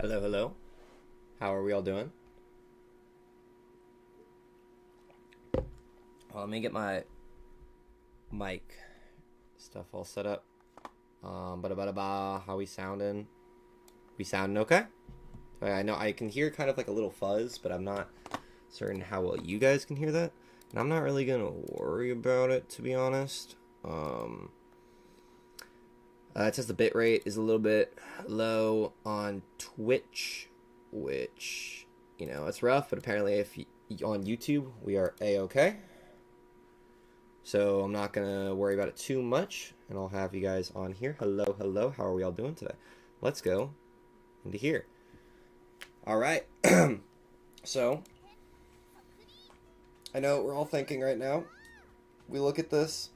Hello, hello. How are we all doing? Let me get my mic stuff all set up. How we sounding? We sounding okay? I know I can hear kind of like a little fuzz, but I'm not certain how well you guys can hear that. And I'm not really gonna worry about it, to be honest. It says the bitrate is a little bit low on Twitch, which, it's rough, but apparently on YouTube, we are A-okay. So I'm not going to worry about it too much, and I'll have you guys on here. Hello, hello, how are we all doing today? Let's go into here. All right, so I know what we're all thinking right now. We look at this,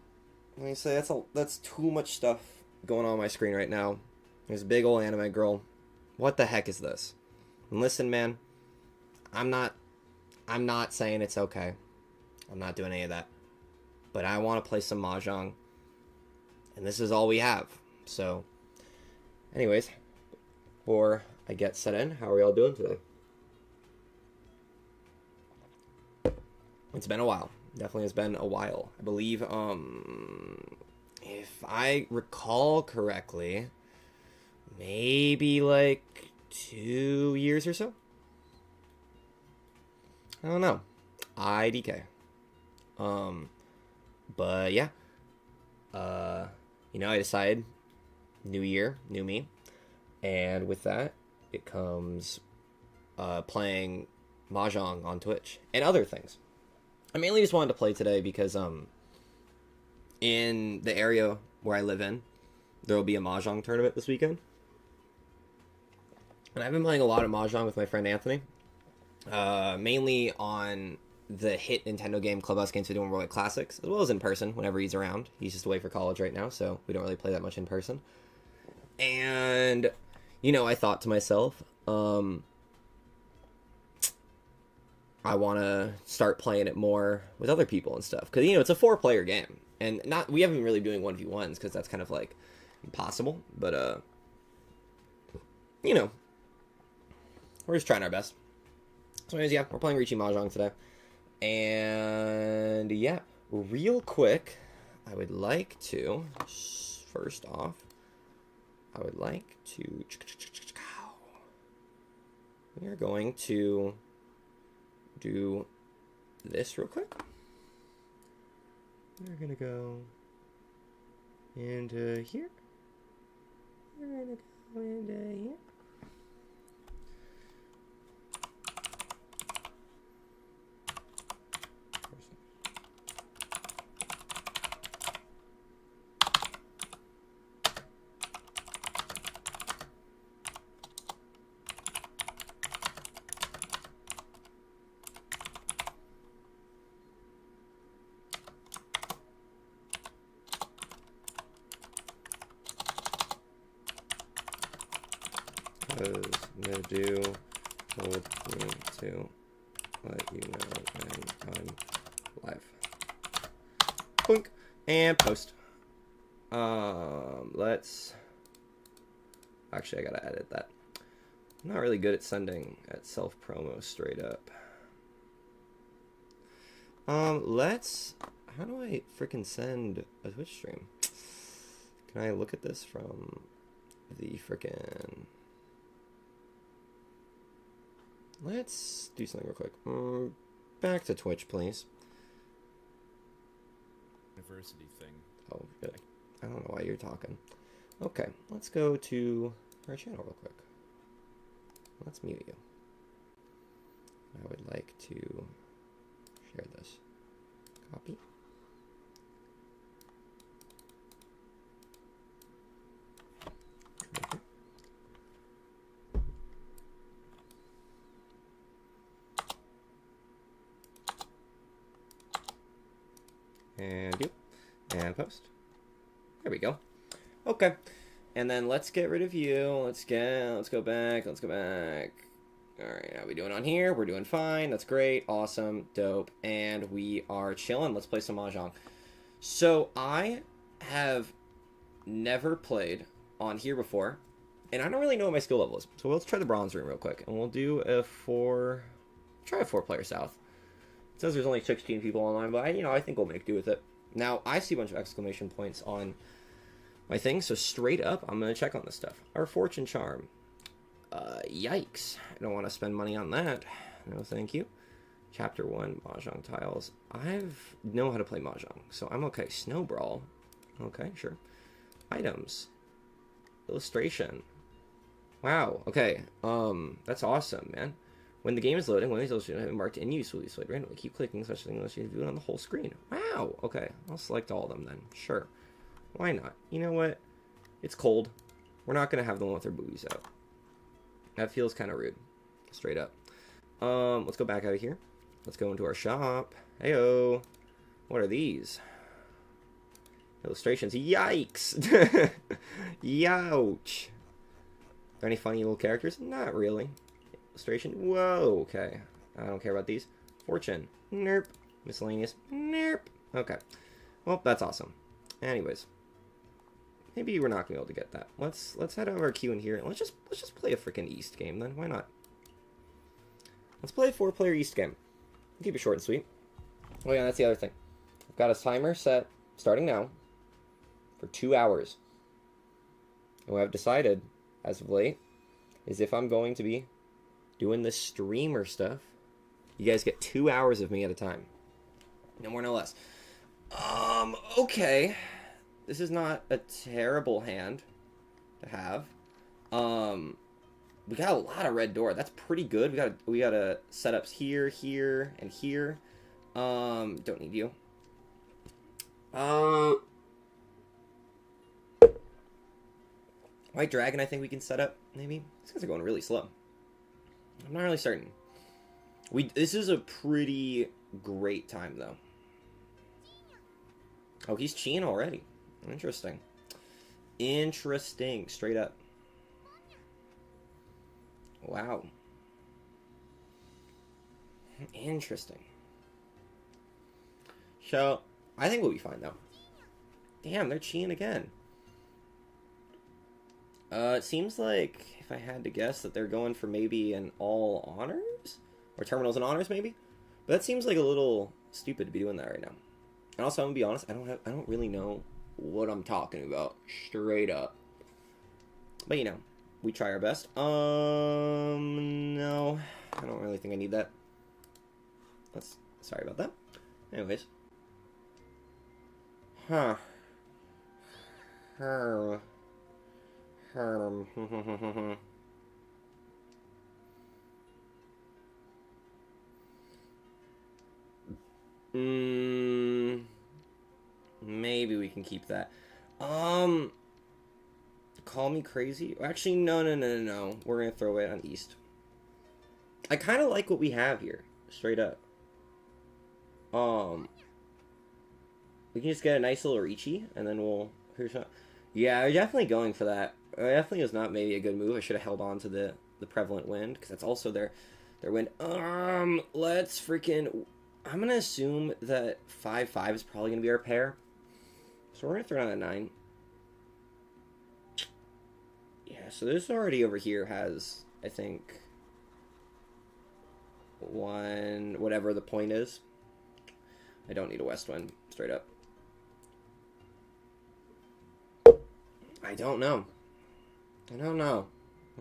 and we say, that's too much stuff going on my screen right now. There's a big old anime girl. What the heck is this? And listen, man, I'm not saying it's okay. I'm not doing any of that. But I want to play some Mahjong. And this is all we have. So, anyways, before I get set in, how are we all doing today? It's been a while. Definitely has been a while. I believe, if I recall correctly, maybe like 2 years or so? I don't know. IDK. But yeah. I decided new year, new me. And with that, it comes playing Mahjong on Twitch and other things. I mainly just wanted to play today because in the area where I live in, there will be a Mahjong tournament this weekend. And I've been playing a lot of Mahjong with my friend Anthony. Mainly on the hit Nintendo game Clubhouse Games doing World Classics, as well as in person whenever he's around. He's just away for college right now, so we don't really play that much in person. And, I thought to myself, I want to start playing it more with other people and stuff. Because, it's a 4-player game. And we haven't been really doing 1v1s, because that's kind of, like, impossible. But, we're just trying our best. So anyways, yeah, we're playing Richie Mahjong today. And yeah, real quick, I would like to, first off, we are going to do this real quick. We're going to go into here. We're gonna go into here. Was gonna do told me to let you know when I'm live. Boink and post. Let's actually I gotta edit that. I'm not really good at sending at self promo straight up. Let's how do I freaking send a Twitch stream? Can I look at this from the freaking Let's do something real quick. Back to Twitch, please. University thing. Oh, good. I don't know why you're talking. Okay, let's go to our channel real quick. Let's mute you. I would like to share this. Copy. And do, and post. There we go. Okay, and then let's get rid of you. Let's go back. All right, how are we doing on here? We're doing fine. That's great. Awesome. Dope. And we are chilling. Let's play some Mahjong. So I have never played on here before, and I don't really know what my skill level is. So let's try the bronze room real quick, and we'll do a try a 4-player south. It says there's only 16 people online, but I think we'll make do with it. Now, I see a bunch of exclamation points on my thing, so straight up, I'm going to check on this stuff. Our fortune charm. Yikes. I don't want to spend money on that. No, thank you. Chapter 1, Mahjong tiles. I know how to play Mahjong, so I'm okay. Snow Brawl. Okay, sure. Items. Illustration. Wow, okay. That's awesome, man. When the game is loading, one of these illustrations have been marked in use will be displayed randomly. Keep clicking such thing unless you view it on the whole screen. Wow, okay. I'll select all of them then. Sure. Why not? You know what? It's cold. We're not going to have the one with their boobies out. That feels kind of rude. Straight up. Let's go back out of here. Let's go into our shop. Heyo. What are these? Illustrations. Yikes! Youch! Are there any funny little characters? Not really. Illustration. Whoa, okay. I don't care about these. Fortune. Nerp. Miscellaneous. Nerp. Okay. Well, that's awesome. Anyways. Maybe we're not gonna be able to get that. Let's head over our queue in here and let's just play a freaking East game then. Why not? Let's play a 4-player East game. Keep it short and sweet. Oh yeah, that's the other thing. I've got a timer set starting now for 2 hours. And what I've decided as of late is if I'm going to be doing the streamer stuff, you guys get 2 hours of me at a time. No more, no less. Okay. This is not a terrible hand to have. We got a lot of red door. That's pretty good. We got a setups here, here, and here. Don't need you. White Dragon, I think we can set up, maybe. These guys are going really slow. I'm not really certain. This is a pretty great time, though. Oh, he's cheating already. Interesting. Interesting. Straight up. Wow. Interesting. So, I think we'll be fine, though. Damn, they're cheating again. It seems like, if I had to guess, that they're going for maybe an all honors? Or terminals and honors, maybe? But that seems like a little stupid to be doing that right now. And also, I'm gonna be honest, I don't really know what I'm talking about. Straight up. But, we try our best. No. I don't really think I need that. Sorry about that. Anyways. Huh. Maybe we can keep that. Call me crazy? Actually, no. We're gonna throw it on East. I kind of like what we have here, straight up. We can just get a nice little Ricci, and then we'll... Yeah, we're definitely going for that. It definitely was not maybe a good move. I should have held on to the prevalent wind, because that's also their wind. Let's freaking... I'm going to assume that 5-5 is probably going to be our pair. So we're going to throw down a 9. Yeah, so this already over here has, I think, 1, whatever the point is. I don't need a west wind, straight up. I don't know. To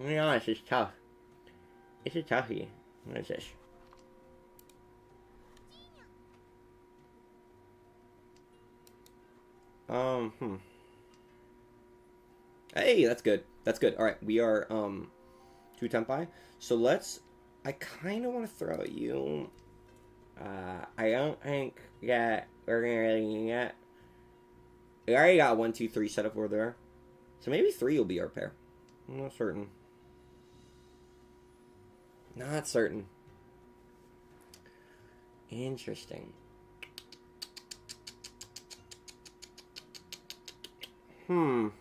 be honest, it's tough. It's a toughie. What is this? Hey, that's good. That's good. Alright, we are, 2 tempi. So let's... I kind of want to throw at you. I don't think that we're gonna really get... We already got 1, 2, 3 set up over there. So maybe 3 will be our pair. I'm not certain. Not certain. Interesting. You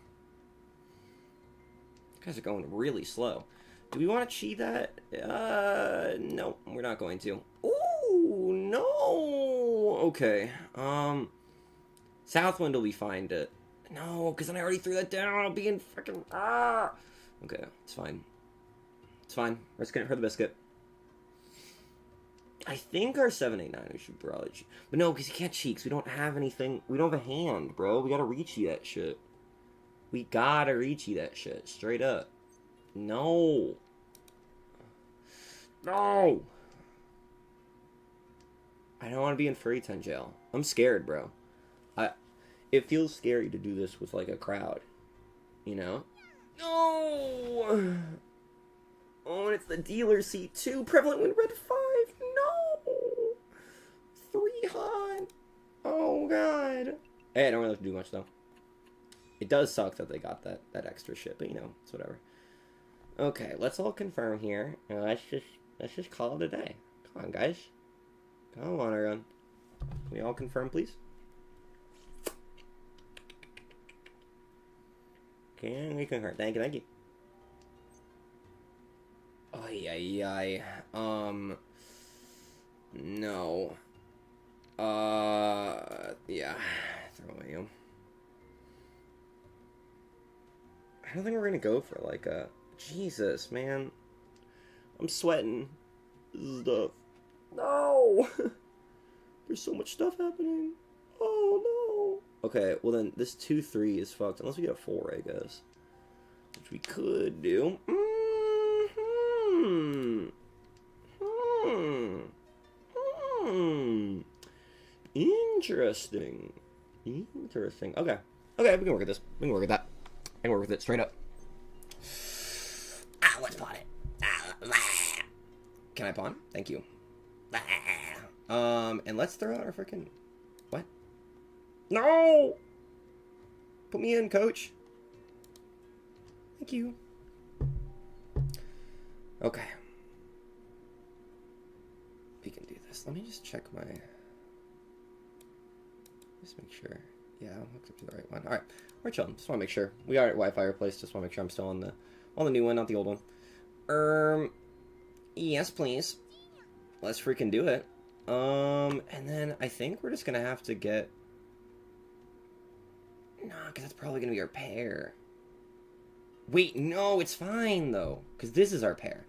guys are going really slow. Do we want to cheat that? No, we're not going to. Ooh, no. Okay. Southwind will be fine to... No, because then I already threw that down. I'll be in freaking... Okay, it's fine. It's fine. We're just going for the biscuit. I think our 7-8-9 we should probably cheat. But no, because you can't cheat, because we don't have anything... We don't have a hand, bro. We gotta reach you that shit. We gotta reach you that shit. Straight up. No. No. I don't want to be in furry tent jail. I'm scared, bro. It feels scary to do this with, like, a crowd. You know? No! Oh, and it's the dealer seat, too. Prevalent wind red 5. No! 3 hot. Oh, God. Hey, I don't really have to do much, though. It does suck that they got that extra shit, but, you know, it's whatever. Okay, let's all confirm here. Let's just call it a day. Come on, guys. Come on, everyone. Can we all confirm, please? Can we concur? Thank you. Ay. No. Yeah. Throw away you. I don't think we're gonna go for, like, a... Jesus, man. I'm sweating. Stuff. No! There's so much stuff happening. Oh, no. Okay, well then, this 2-3 is fucked. Unless we get a 4, I guess. Which we could do. Interesting. Okay. Okay, we can work at this. We can work at that. I can work with it straight up. Let's pawn it. Can I pawn? Thank you. And let's throw out our freaking... What? No! Put me in, coach. Thank you. Okay. We can do this. Let me just check my... Just make sure. Yeah, I'm hooked up to the right one. Alright, we're chilling. Just want to make sure. We are at Wi-Fi replaced. Just want to make sure I'm still on the new one, not the old one. Yes, please. Let's freaking do it. And then I think we're just gonna have to get... Nah, because that's probably gonna be our pair. Wait, no, it's fine, though. Because this is our pair.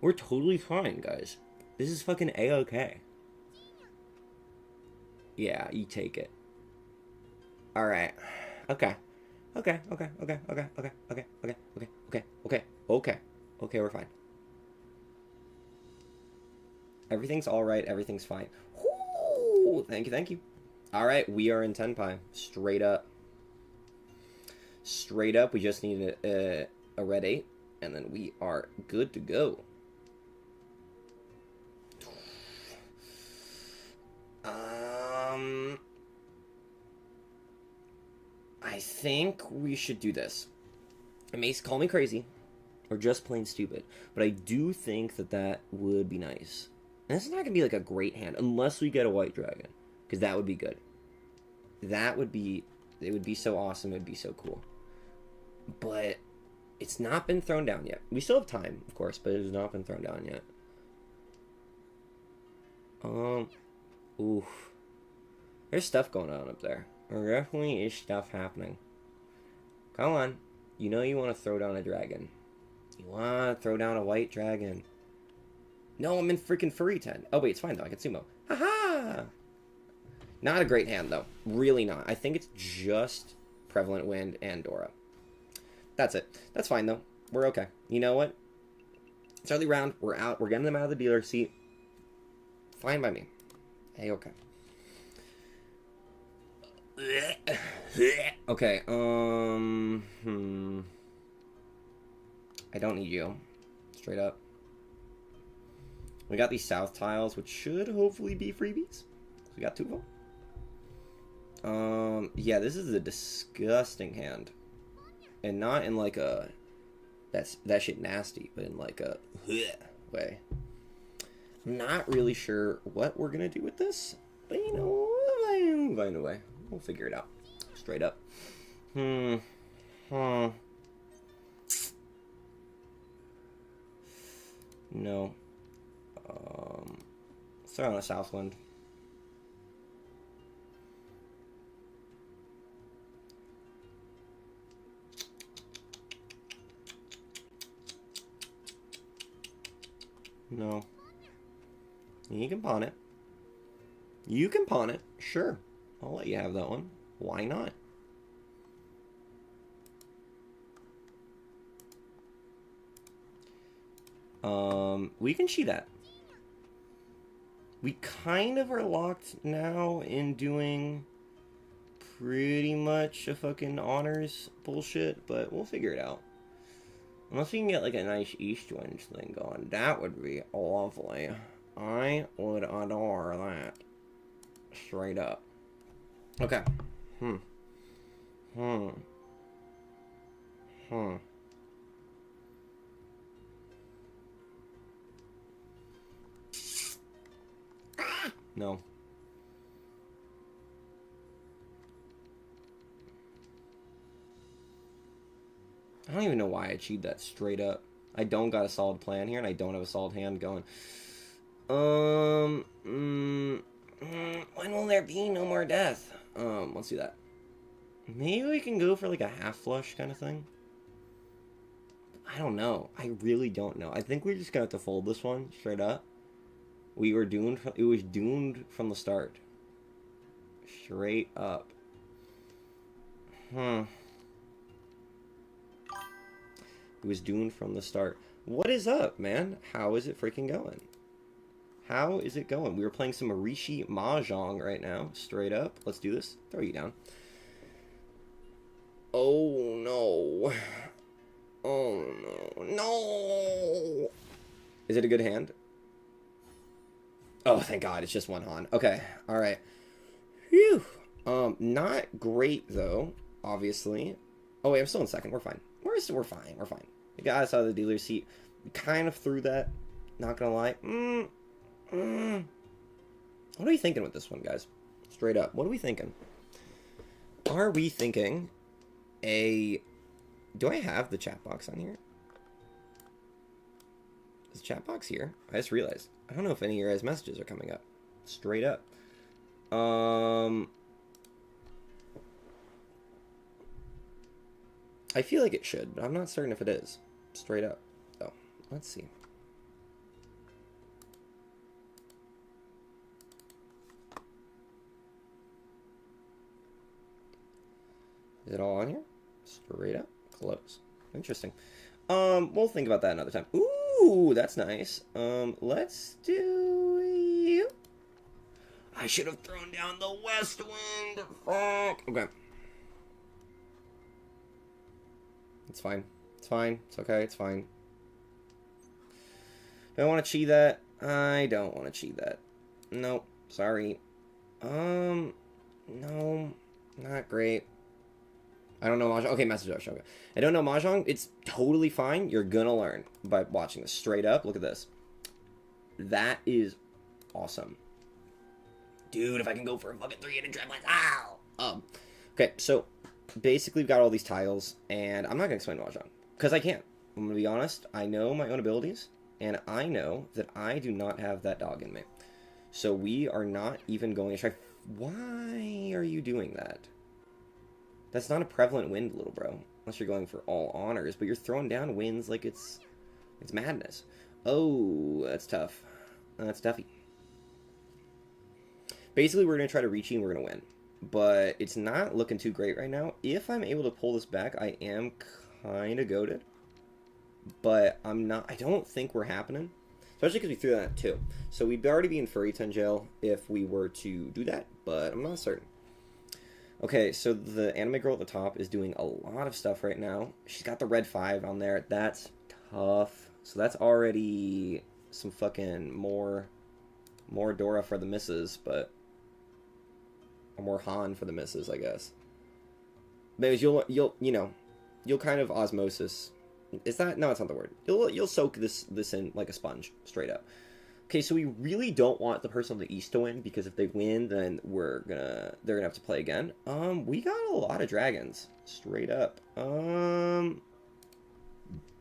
We're totally fine, guys. This is fucking A-okay. Yeah, you take it. Alright. Okay, we're fine. Everything's alright, everything's fine. Whoo! Thank you. Alright, we are in Tenpai. Straight up. Straight up, we just need a red 8, and then we are good to go. I think we should do this. It may call me crazy, or just plain stupid, but I do think that that would be nice. And this is not going to be like a great hand, unless we get a white dragon, because that would be good. That would be, it would be so awesome, it would be so cool. But it's not been thrown down yet. We still have time, of course, but it has not been thrown down yet. Oof. There's stuff going on up there. There definitely is stuff happening. Come on. You know you want to throw down a dragon. You want to throw down a white dragon. No, I'm in freaking furry 10. Oh, wait, it's fine, though. I can sumo. Haha! Not a great hand, though. Really not. I think it's just Prevalent Wind and Dora. That's it. That's fine, though. We're okay. You know what? It's early round. We're out. We're getting them out of the dealer seat. Fine by me. Hey, okay. Okay, I don't need you. Straight up. We got these south tiles, which should hopefully be freebies. We got 2 of them. Yeah, this is a disgusting hand. And not in like a, that shit nasty, but in like a way. I'm not really sure what we're gonna do with this, but you know, we'll find a way. We'll figure it out. Straight up. No. Throw on a Southwind. No. You can pawn it. You can pawn it. Sure. I'll let you have that one. Why not? We can cheat that. We kind of are locked now in doing pretty much a fucking honors bullshit, but we'll figure it out. Unless we can get like a nice East Wind thing going, that would be lovely. I would adore that. Straight up. Okay. No. I don't even know why I cheated that straight up. I don't got a solid plan here, and I don't have a solid hand going. When will there be no more death? Let's do that. Maybe we can go for like a half flush kind of thing. I don't know. I really don't know. I think we're just gonna have to fold this one straight up. We were doomed. It was doomed from the start. Straight up. It was doomed from the start. What is up, man? How is it freaking going? How is it going? We were playing some Arishi Mahjong right now. Straight up. Let's do this. Throw you down. Oh, no. Oh, no. No! Is it a good hand? Oh, thank God. It's just one Han. Okay. All right. Phew. Not great, though, obviously. Oh, wait. I'm still in second. We're fine. We're fine. We're fine. We got us out of the dealer's seat. We kind of threw that. Not gonna lie. What are we thinking with this one, guys? Straight up. What are we thinking? Are we thinking a... Do I have the chat box on here? Is the chat box here? I just realized. I don't know if any of your guys' messages are coming up. Straight up. I feel like it should, but I'm not certain if it is. Straight up. Oh, let's see. Is it all on here? Straight up. Close. Interesting. We'll think about that another time. Ooh, that's nice. Let's do you. I should have thrown down the West Wind. Fuck. Okay. It's fine. It's fine. It's okay. It's fine. Do I want to cheat that? I don't want to cheat that. Nope. Sorry. No. Not great. I don't know Mahjong. Okay, message Mahjong. I don't know Mahjong. It's totally fine. You're gonna learn by watching this. Straight up, look at this. That is awesome. Dude, if I can go for a fucking 3-handed triplet. Ow! Okay, so basically we've got all these tiles, and I'm not gonna explain Mahjong. Because I can't. I'm gonna be honest. I know my own abilities, and I know that I do not have that dog in me. So we are not even going to try. Why are you doing that? That's not a prevalent wind, little bro. Unless you're going for all honors, but you're throwing down wins like it's madness. Oh, that's tough. That's toughy. Basically, we're going to try to reach you and we're going to win. But it's not looking too great right now. If I'm able to pull this back, I am kind of goated. But I'm not. I don't think we're happening. Especially because we threw that too. So we'd already be in Furryton jail if we were to do that. But I'm not certain. Okay, so the anime girl at the top is doing a lot of stuff right now. She's got the red 5 on there. That's tough. So that's already some fucking more Dora for the misses, but or more Han for the misses, I guess. Maybe you'll kind of osmosis. Is that no? It's not the word. You'll soak this in like a sponge, straight up. Okay, so we really don't want the person on the east to win, because if they win, then they're gonna have to play again. We got a lot of dragons, straight up. We'll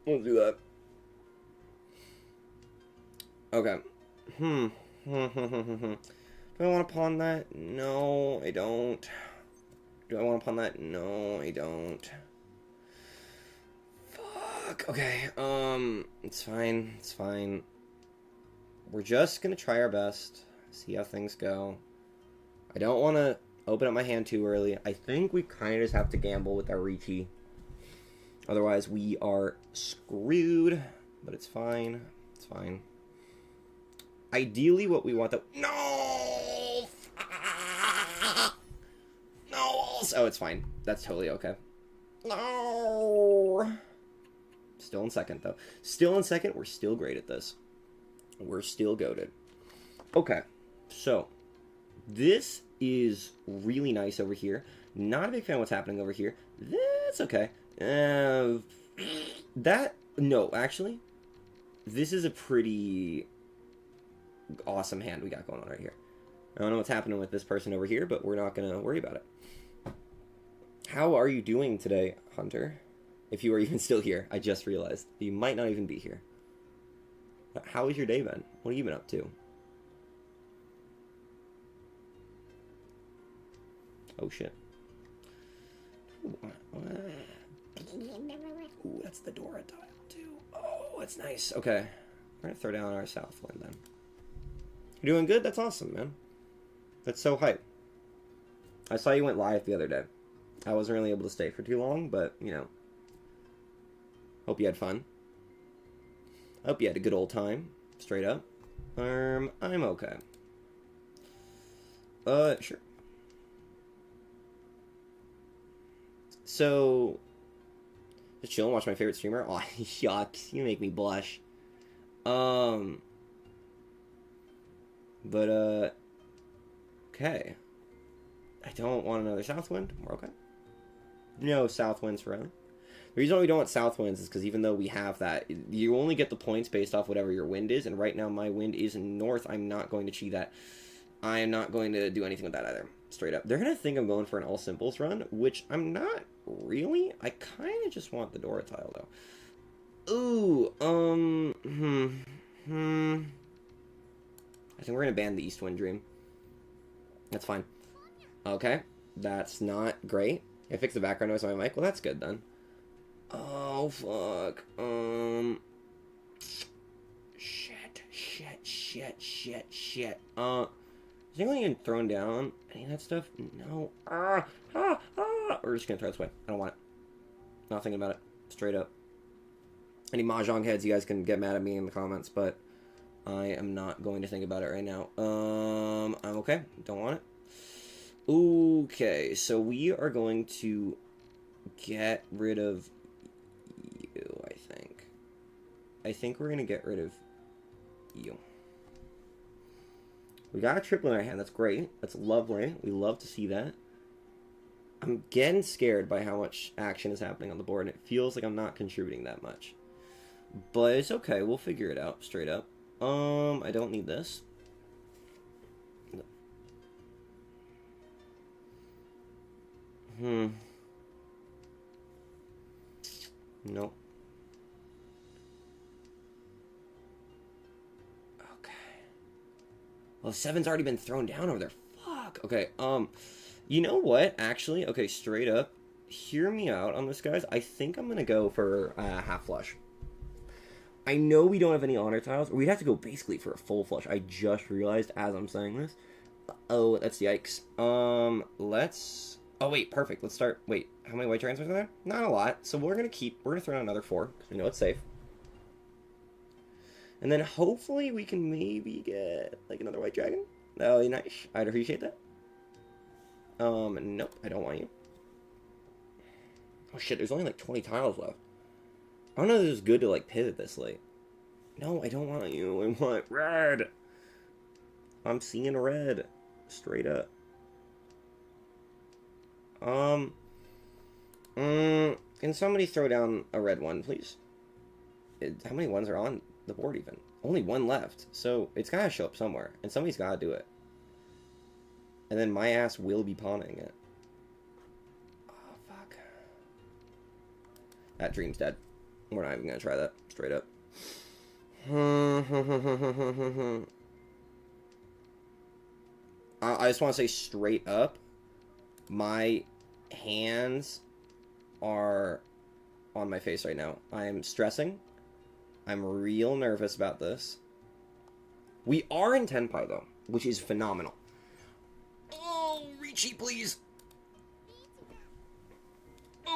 do that. Okay. Do I want to pawn that? No, I don't. Do I want to pawn that? No, I don't. Fuck. Okay. It's fine. It's fine. We're just going to try our best, see how things go. I don't want to open up my hand too early. I think we kind of just have to gamble with our Ricci. Otherwise, we are screwed. But it's fine. It's fine. Ideally, what we want to... No! No! Oh, it's fine. That's totally okay. No! Still in second, though. Still in second. We're still great at this. We're still goated. Okay, so this is really nice over here. Not a big fan of what's happening over here. That's okay. No, actually, this is a pretty awesome hand we got going on right here. I don't know what's happening with this person over here, but we're not going to worry about it. How are you doing today, Hunter? If you are even still here, I just realized. You might not even be here. How has your day been? What have you been up to? Oh, shit. Ooh, that's the Dora tile, too. Oh, that's nice. Okay. We're going to throw down our Southwind, then. You're doing good? That's awesome, man. That's so hype. I saw you went live the other day. I wasn't really able to stay for too long, but, you know. Hope you had fun. I hope you had a good old time, straight up. I'm okay. Sure. So, just chill and watch my favorite streamer. Aw, yucks, you make me blush. But, okay. I don't want another Southwind. We're okay. No Southwinds for Riley. The reason why we don't want south winds is because even though we have that, you only get the points based off whatever your wind is, and right now my wind is north. I'm not going to cheat that. I am not going to do anything with that either. Straight up. They're going to think I'm going for an all simples run, which I'm not really. I kind of just want the Dora tile, though. Ooh, I think we're going to ban the East Wind Dream. That's fine. Okay, that's not great. I fixed the background noise on my mic. Well, that's good, then. Oh, fuck. Shit. Is anyone even thrown down any of that stuff? No. We're just gonna throw this away. I don't want it. Not thinking about it. Straight up. Any Mahjong heads, you guys can get mad at me in the comments, but I am not going to think about it right now. I'm okay. Don't want it. Okay, so we are going to get rid of I think we're going to get rid of you. We got a triplet in our hand. That's great. That's lovely. We love to see that. I'm getting scared by how much action is happening on the board, and it feels like I'm not contributing that much. But it's okay. We'll figure it out straight up. I don't need this. Nope. Okay. Well, 7's already been thrown down over there. Fuck. Okay, you know what? Actually, okay, straight up, hear me out on this, guys. I think I'm gonna go for half flush. I know we don't have any honor tiles. We'd have to go basically for a full flush. I just realized as I'm saying this. Oh, that's yikes. Let's... Oh, wait, perfect. Let's start... Wait, how many white transfers are there? Not a lot. So we're gonna throw in another 4, because we know it's safe. And then hopefully we can maybe get, like, another white dragon. That would be nice. I'd appreciate that. Nope, I don't want you. Oh, shit, there's only, like, 20 tiles left. I don't know if this is good to, like, pivot this late. No, I don't want you. I want red. I'm seeing red. Straight up. Can somebody throw down a red one, please? How many ones are on the board even? Only 1 left. So, it's gotta show up somewhere. And somebody's gotta do it. And then my ass will be pawning it. Oh, fuck. That dream's dead. We're not even gonna try that. Straight up. I just want to say straight up, my hands are on my face right now. I am stressing. I'm real nervous about this. We are in Tenpai, though, which is phenomenal. Oh, Richie, please.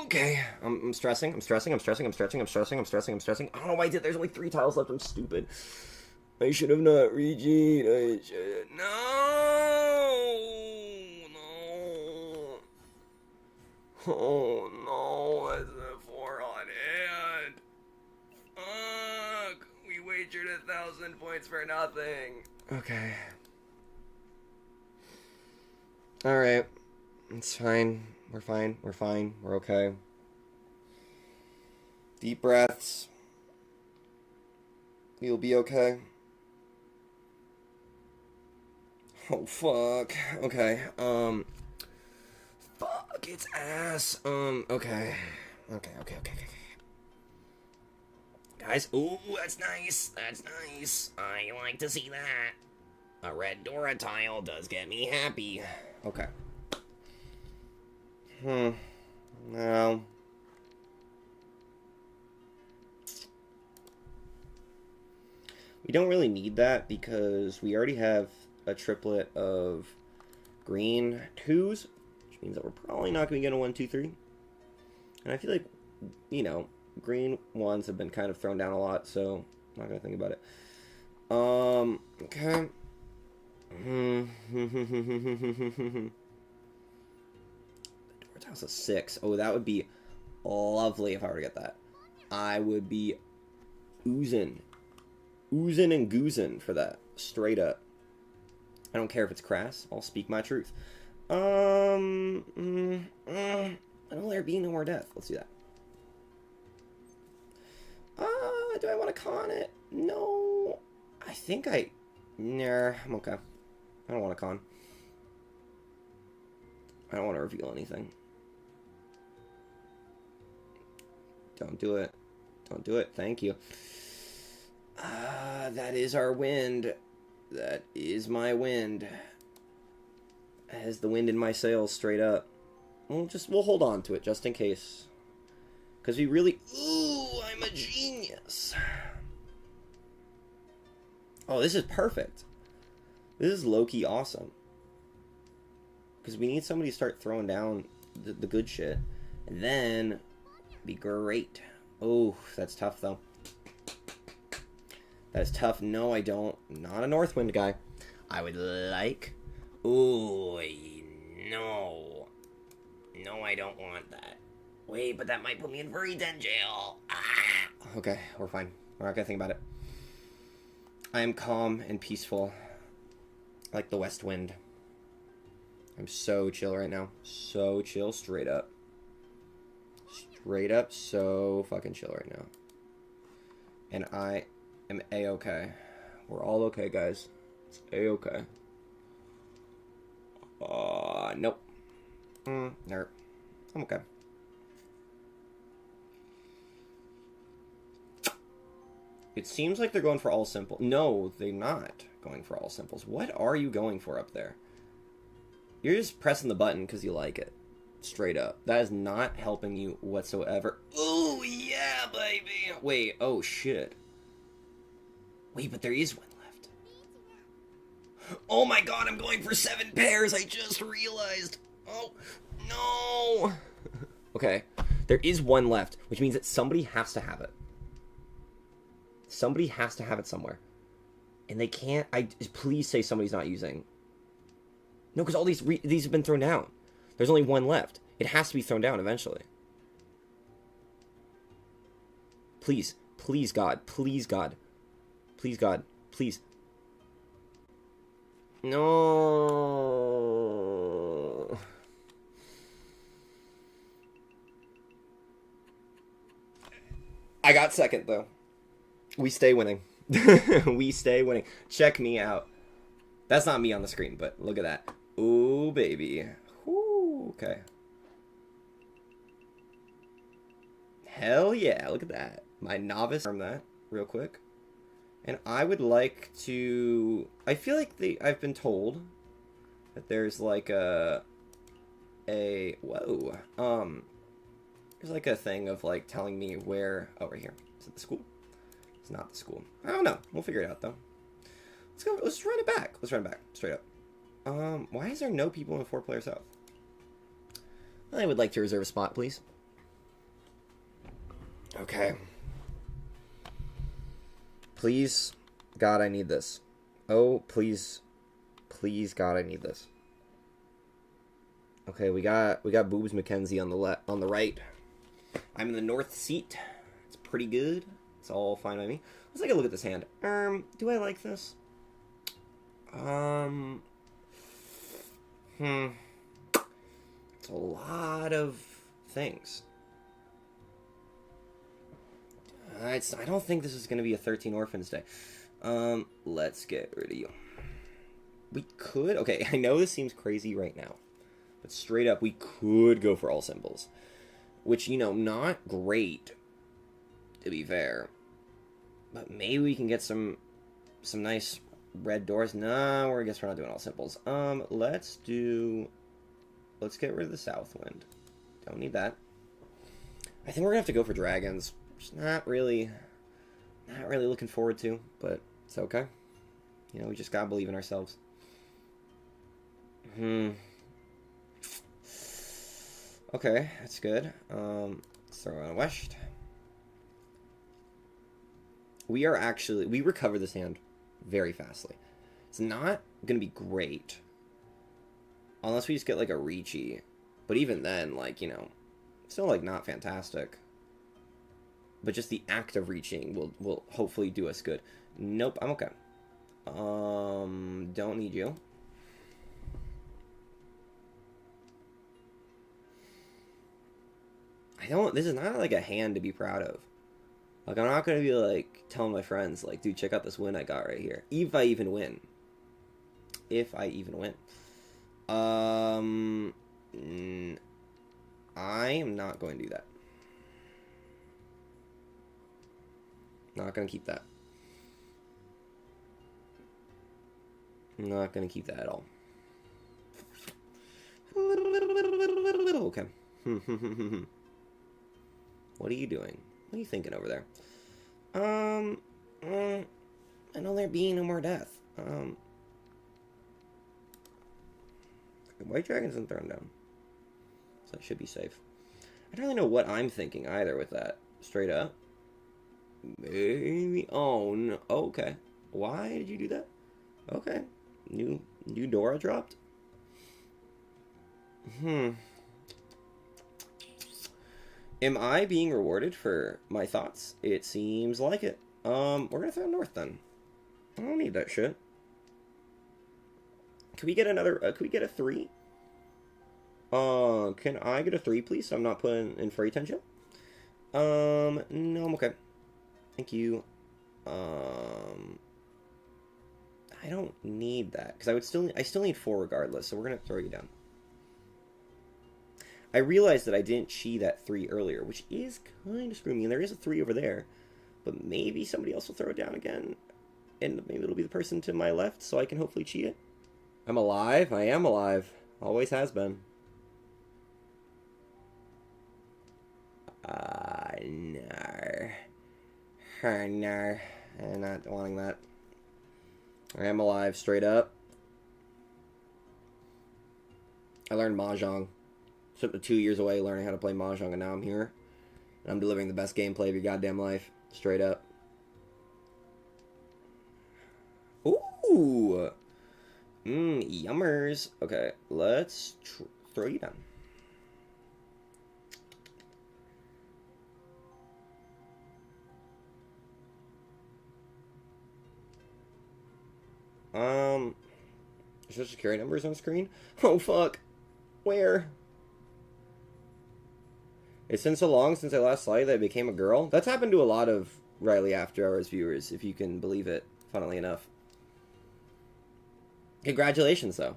Okay. I'm stressing. I'm stressing. I'm stressing. I'm stretching. I'm stressing. I'm stressing. I'm stressing. I don't know why I did. There's only 3 tiles left. I'm stupid. I should have not reached. I should. No. No. Oh, no. That's a 4 on hand. Fuck. We wagered 1,000 points for nothing. Okay. Alright. It's fine. We're fine. We're fine. We're okay. Deep breaths. You'll be okay. Oh, fuck. Okay. Fuck, it's ass. Okay. Okay. Guys, ooh, that's nice. That's nice. I like to see that. A red Dora tile does get me happy. Okay. No. We don't really need that because we already have a triplet of green 2s, which means that we're probably not going to get a 1, 2, 3. And I feel like, you know, green 1s have been kind of thrown down a lot, so I'm not going to think about it. Okay. House a 6. Oh, that would be lovely if I were to get that. I would be oozing and goozing for that. Straight up. I don't care if it's crass. I'll speak my truth. I don't let there be no more death. Let's do that. Do I want to con it? No. I think nah, I'm okay. I don't want to con. I don't want to reveal anything. Don't do it. Don't do it. Thank you. That is our wind. That is my wind. Has the wind in my sails straight up. We'll hold on to it just in case. Because we really... Ooh, I'm a genius. Oh, this is perfect. This is low-key awesome. Because we need somebody to start throwing down the good shit. And then... be great. Oh, that's tough, though. That is tough. No, I don't. Not a Northwind guy. I would like... Ooh, no. No, I don't want that. Wait, but that might put me in very den jail. Ah. Okay, we're fine. We're not gonna think about it. I am calm and peaceful, like the west wind. I'm so chill right now. So chill, straight up. Straight up, so fucking chill right now. And I am A-okay. We're all okay, guys. It's A-okay. Nope. Nope. I'm okay. It seems like they're going for all simple. No, they're not going for all simples. What are you going for up there? You're just pressing the button because you like it. Straight up. That is not helping you whatsoever. Oh, yeah, baby. Wait, oh, shit. Wait, but there is one left. Oh my god, I'm going for 7 pairs. I just realized. Oh, no. Okay, there is one left, which means that somebody has to have it. Somebody has to have it somewhere. And they can't... please say somebody's not using... No, because all these have been thrown down. There's only one left. It has to be thrown down eventually. Please. Please, God. Please, God. Please, God. Please. No. I got second, though. We stay winning. We stay winning. Check me out. That's not me on the screen, but look at that. Ooh, baby. Ooh, okay. Hell yeah, look at that. My novice from that real quick. And I would like to... I feel like I've been told that there's like a... Whoa. There's like a thing of like telling me where... Oh, right here. Is it the school? It's not the school. I don't know. We'll figure it out, though. Let's go. Let's run it back. Let's run it back. Straight up. Why is there no people in 4-player South? I would like to reserve a spot, please. Okay. Please, God, I need this. Oh, please. Please, God, I need this. Okay, we got Boobs McKenzie on the right. I'm in the north seat. It's pretty good. It's all fine by me. Let's take a look at this hand. Do I like this? It's a lot of things. I don't think this is going to be a 13 Orphans Day. Let's get rid of you. We could... Okay, I know this seems crazy right now. But straight up, we could go for all symbols. Which, you know, not great, to be fair. But maybe we can get some nice red doors. No, I guess we're not doing all symbols. Let's get rid of the south wind. Don't need that. I think we're gonna have to go for dragons. Which not really looking forward to, but it's okay. You know, we just gotta believe in ourselves. Okay, that's good. Let's throw on a west. We recover this hand very fastly. It's not gonna be great. Unless we just get like a Reachy. But even then, like, you know, still like not fantastic. But just the act of reaching will hopefully do us good. Nope, I'm okay. Don't need you. This is not like a hand to be proud of. Like, I'm not gonna be like telling my friends, like, dude, check out this win I got right here. If I even win. I am not going to do that. Not going to keep that. Not going to keep that at all. Okay. What are you doing? What are you thinking over there? I know there being no more death. White Dragon's been thrown down. So I should be safe. I don't really know what I'm thinking either with that. Straight up. Maybe. Oh, no. Okay. Why did you do that? Okay. New Dora dropped? Am I being rewarded for my thoughts? It seems like it. We're gonna throw north then. I don't need that shit. Can we get another, can we get a 3? Can I get a 3, please? So I'm not putting in freight tension. No, I'm okay. Thank you. I don't need that, because I still need 4 regardless, so we're gonna throw you down. I realized that I didn't chi that 3 earlier, which is kind of screwing me, and there is a 3 over there, but maybe somebody else will throw it down again, and maybe it'll be the person to my left, so I can hopefully chi it. I'm alive. I am alive. Always has been. No. No. I'm not wanting that. I am alive, straight up. I learned Mahjong. Spent 2 years away learning how to play Mahjong, and now I'm here. And I'm delivering the best gameplay of your goddamn life. Straight up. Ooh! Yummers. Okay, let's throw you down. Social security numbers on screen? Oh, fuck. Where? It's been so long since I last saw you that I became a girl. That's happened to a lot of Riley After Hours viewers, if you can believe it, funnily enough. Congratulations, though.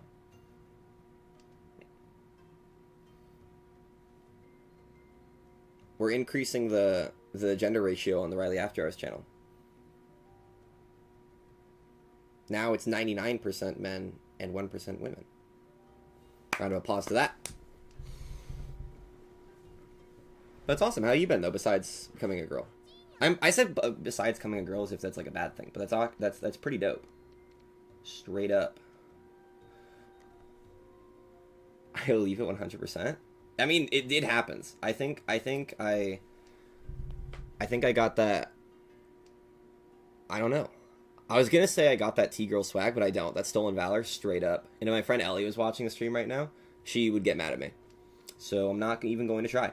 We're increasing the gender ratio on the Riley After Hours channel. Now it's 99% men and 1% women. Round of applause to that. That's awesome. How you been, though, besides becoming a girl? I said besides becoming a girl as if that's like a bad thing, but that's pretty dope. Straight up. I leave it 100%. I mean, it happens. I think I got that. I don't know. I was gonna say I got that T-girl swag, but I don't. That's stolen valor, straight up. And if my friend Ellie was watching the stream right now, she would get mad at me. So I'm not even going to try.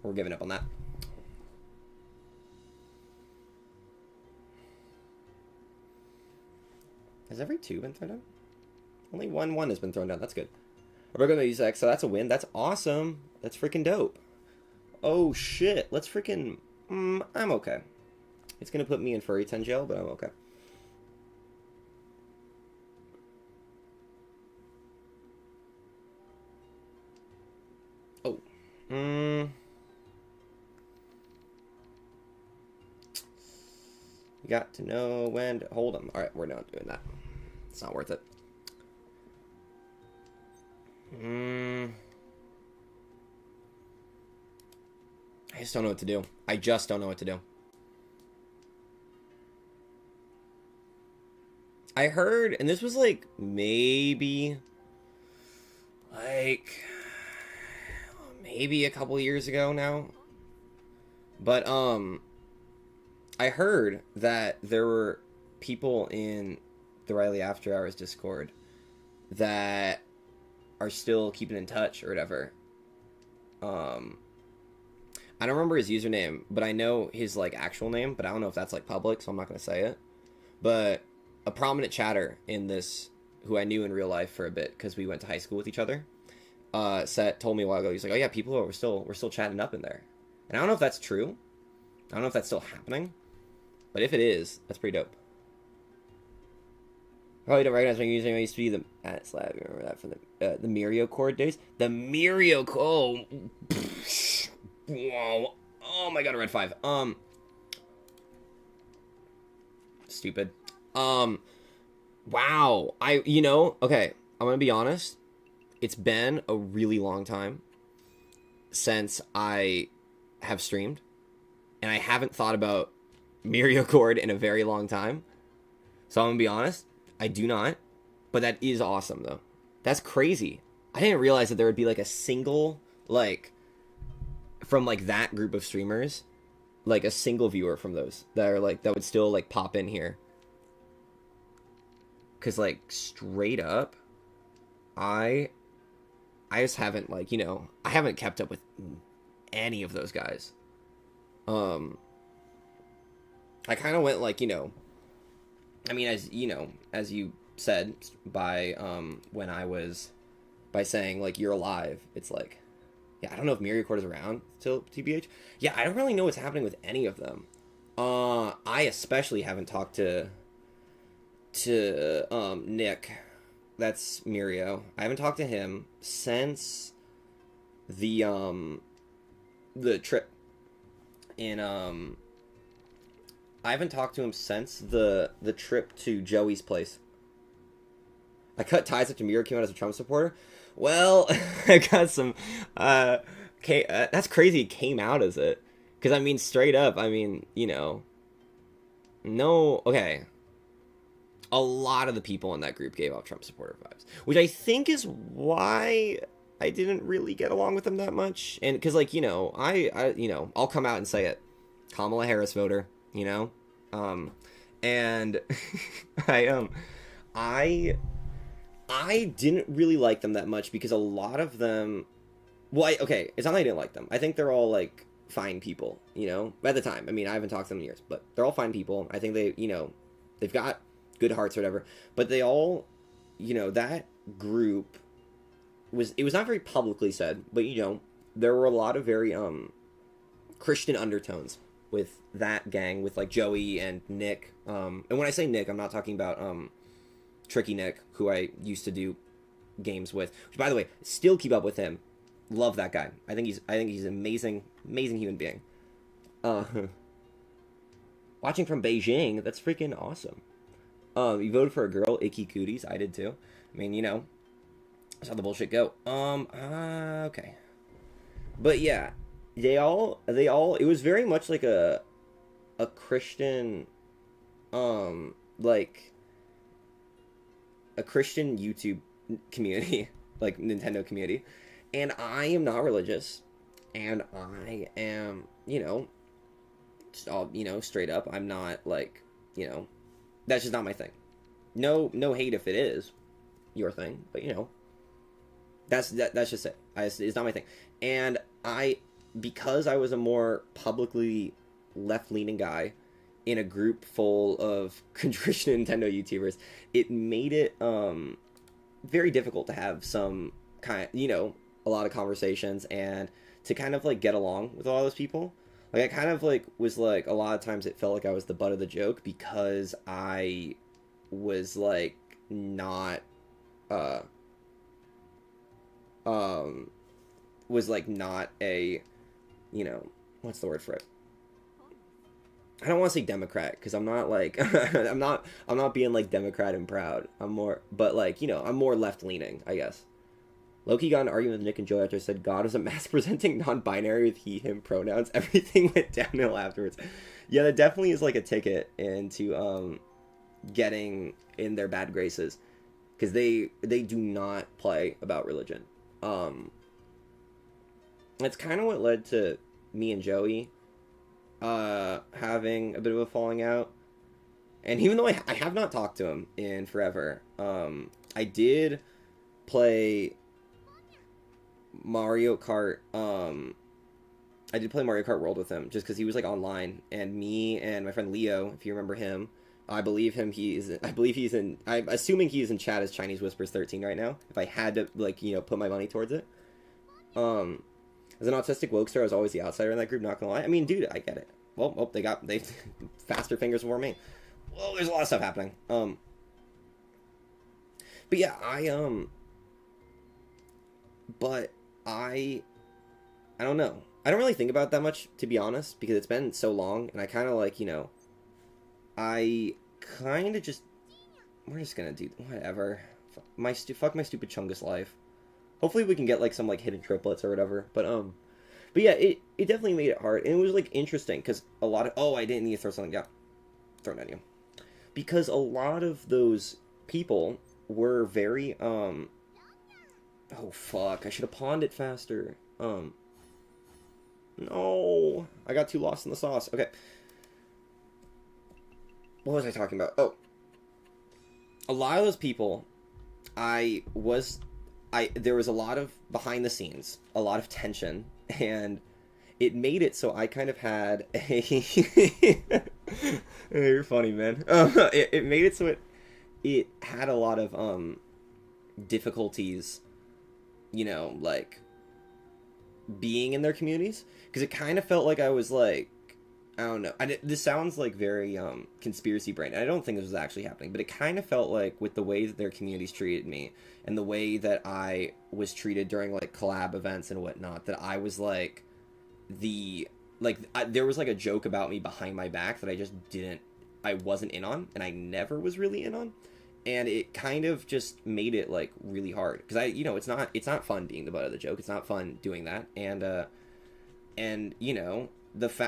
We're giving up on that. Has every 2 been thrown down? Only 1 has been thrown down. That's good. We're going to use X, so that's a win. That's awesome. That's freaking dope. Oh, shit. Let's freaking... I'm okay. It's going to put me in furry 10 jail, but I'm okay. Oh. You got to know when to hold them. Alright, we're not doing that. It's not worth it. I just don't know what to do. I just don't know what to do. I heard, and this was like maybe a couple years ago now. But I heard that there were people in the Riley After Hours Discord that are still keeping in touch or whatever. I don't remember his username, but I know his like actual name, but I don't know if that's like public, so I'm not going to say it. But a prominent chatter in this, who I knew in real life for a bit because we went to high school with each other, told me a while ago, he's like, oh yeah, we're still chatting up in there. And I don't know if that's true. I don't know if that's still happening. But if it is, that's pretty dope. Probably don't recognize my username. I used to be the @slab. Remember that from the Mirio Chord days? The Mirio Chord. Whoa. Oh my god, a red 5. Stupid. Wow. Okay, I'm gonna be honest. It's been a really long time since I have streamed. And I haven't thought about Mirio Chord in a very long time. So I'm gonna be honest, I do not. But that is awesome, though. That's crazy. I didn't realize that there would be, like, a single, like, from, like, that group of streamers, like, a single viewer from those that are, like, that would still, like, pop in here. Because, like, straight up, I I just haven't, like, you know, I haven't kept up with any of those guys. I kind of went, like, you know, I mean, as you know, as you said, by when I was, by saying, like, you're alive, it's like, yeah, I don't know if Miracord is around till TBH. Yeah, I don't really know what's happening with any of them. I especially haven't talked to Nick. That's Mirio. I haven't talked to him since the trip in I haven't talked to him since the trip to Joey's place. I cut ties after Mirio came out as a Trump supporter. Well, I got some that's crazy, it came out as it. Because, I mean, straight up, I mean, you know, no, okay. A lot of the people in that group gave off Trump supporter vibes, which I think is why I didn't really get along with them that much. And because, like, you know, I you know, I'll come out and say it, Kamala Harris voter, you know, and I didn't really like them that much because a lot of them, well, okay, it's not that I didn't like them. I think they're all, like, fine people, you know, at the time. I mean, I haven't talked to them in years, but they're all fine people. I think they, you know, they've got good hearts or whatever, but they all, you know, that group it was not very publicly said, but, you know, there were a lot of very Christian undertones with that gang, with, like, Joey and Nick, and when I say Nick, I'm not talking about Tricky Nick, who I used to do games with, which, by the way, still keep up with him. Love that guy. I think he's an amazing human being. Watching from Beijing, that's freaking awesome. You voted for a girl, Icky Cooties. I did too. I mean, you know, that's how the bullshit go. Okay. But yeah, they all, it was very much like a Christian, like, a Christian YouTube community, like, Nintendo community. And I am not religious, and I am, you know, just all, you know, straight up, I'm not, like, you know, that's just not my thing. No hate if it is your thing, but, you know, that's just it. It's not my thing. And because I was a more publicly left-leaning guy in a group full of Christian Nintendo YouTubers, it made it very difficult to have some kind of, you know, a lot of conversations and to kind of, like, get along with all those people. Like, I kind of, like, was, like, a lot of times it felt like I was the butt of the joke because I was, like, not, was, like, not a, you know, what's the word for it? I don't want to say Democrat because I'm not, like, I'm not being, like, Democrat and proud. I'm more, but, like, you know, I'm more left-leaning, I guess. Loki got an argument with Nick and Joey after said God was a mass-presenting non-binary with he, him pronouns. Everything went downhill afterwards. Yeah, that definitely is, like, a ticket into getting in their bad graces. Because they do not play about religion. That's kind of what led to me and Joey having a bit of a falling out. And even though I have not talked to him in forever, I did play Mario Kart, I did play Mario Kart World with him, just because he was, like, online, and me and my friend Leo, if you remember him, I'm assuming he's in chat as Chinese Whispers 13 right now, if I had to, like, you know, put my money towards it. As an autistic wokester, I was always the outsider in that group, not gonna lie. I mean, dude, I get it. Well, they faster fingers before me. Well, there's a lot of stuff happening. But yeah, but I don't know. I don't really think about it that much, to be honest, because it's been so long, and I kind of, like, you know, I kind of just, we're just gonna do whatever. Fuck my stupid Chungus life. Hopefully we can get, like, some, like, hidden triplets or whatever, but yeah, it definitely made it hard, and it was, like, interesting, because a lot of, I didn't need to throw something down. Thrown at you. Because a lot of those people were very, oh, fuck, I should have pawned it faster. No, I got too lost in the sauce. Okay. What was I talking about? Oh. A lot of those people, I was there was a lot of behind the scenes, a lot of tension, and it made it so I kind of had a you're funny, man. It made it so it had a lot of difficulties, you know, like being in their communities, because it kind of felt like I was like, I don't know. This sounds like very conspiracy brain. I don't think this was actually happening, but it kind of felt like with the way that their communities treated me and the way that I was treated during like collab events and whatnot, that I was like there was like a joke about me behind my back that I wasn't in on, and I never was really in on, and it kind of just made it like really hard because it's not fun being the butt of the joke. It's not fun doing that, and you know,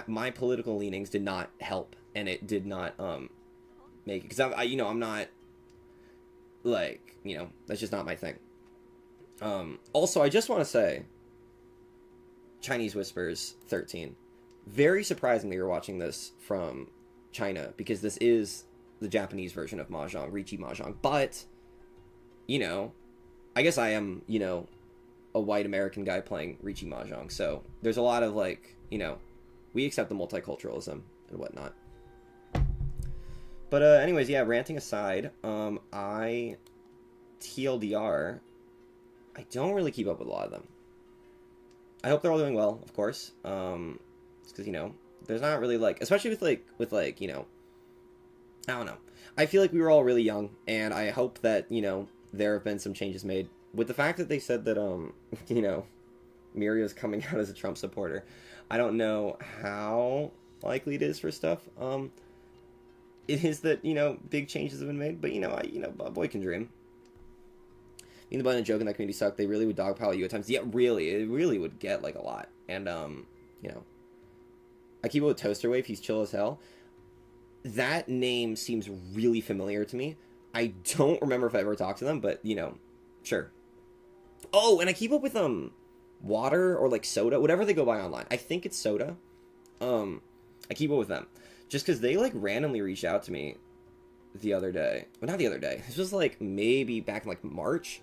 my political leanings did not help, and it did not make it, because I'm not like, you know, that's just not my thing. Also, I just want to say, Chinese Whispers 13, very surprisingly you're watching this from China, because this is the Japanese version of Mahjong, Riichi Mahjong, but, you know, I guess I am, you know, a white American guy playing Riichi Mahjong, so there's a lot of like, you know, we accept the multiculturalism and whatnot. But anyways, yeah, ranting aside, TLDR, I don't really keep up with a lot of them. I hope they're all doing well, of course. It's because, you know, there's not really like, especially with like, you know, I don't know. I feel like we were all really young, and I hope that, you know, there have been some changes made. With the fact that they said that, you know, Miria's coming out as a Trump supporter, I don't know how likely it is for stuff. It is that, you know, big changes have been made, but, you know, a boy can dream. Being the butt and joke in that community sucked. They really would dogpile you at times. Yeah, really, it really would get like a lot. And you know, I keep it with Toaster Wave. He's chill as hell. That name seems really familiar to me. I don't remember if I ever talked to them, but, you know, sure. Oh, and I keep up with water or like soda, whatever they go by online. I think it's soda. I keep up with them just because they like randomly reached out to me the other day. Well, not the other day. This was like maybe back in like March.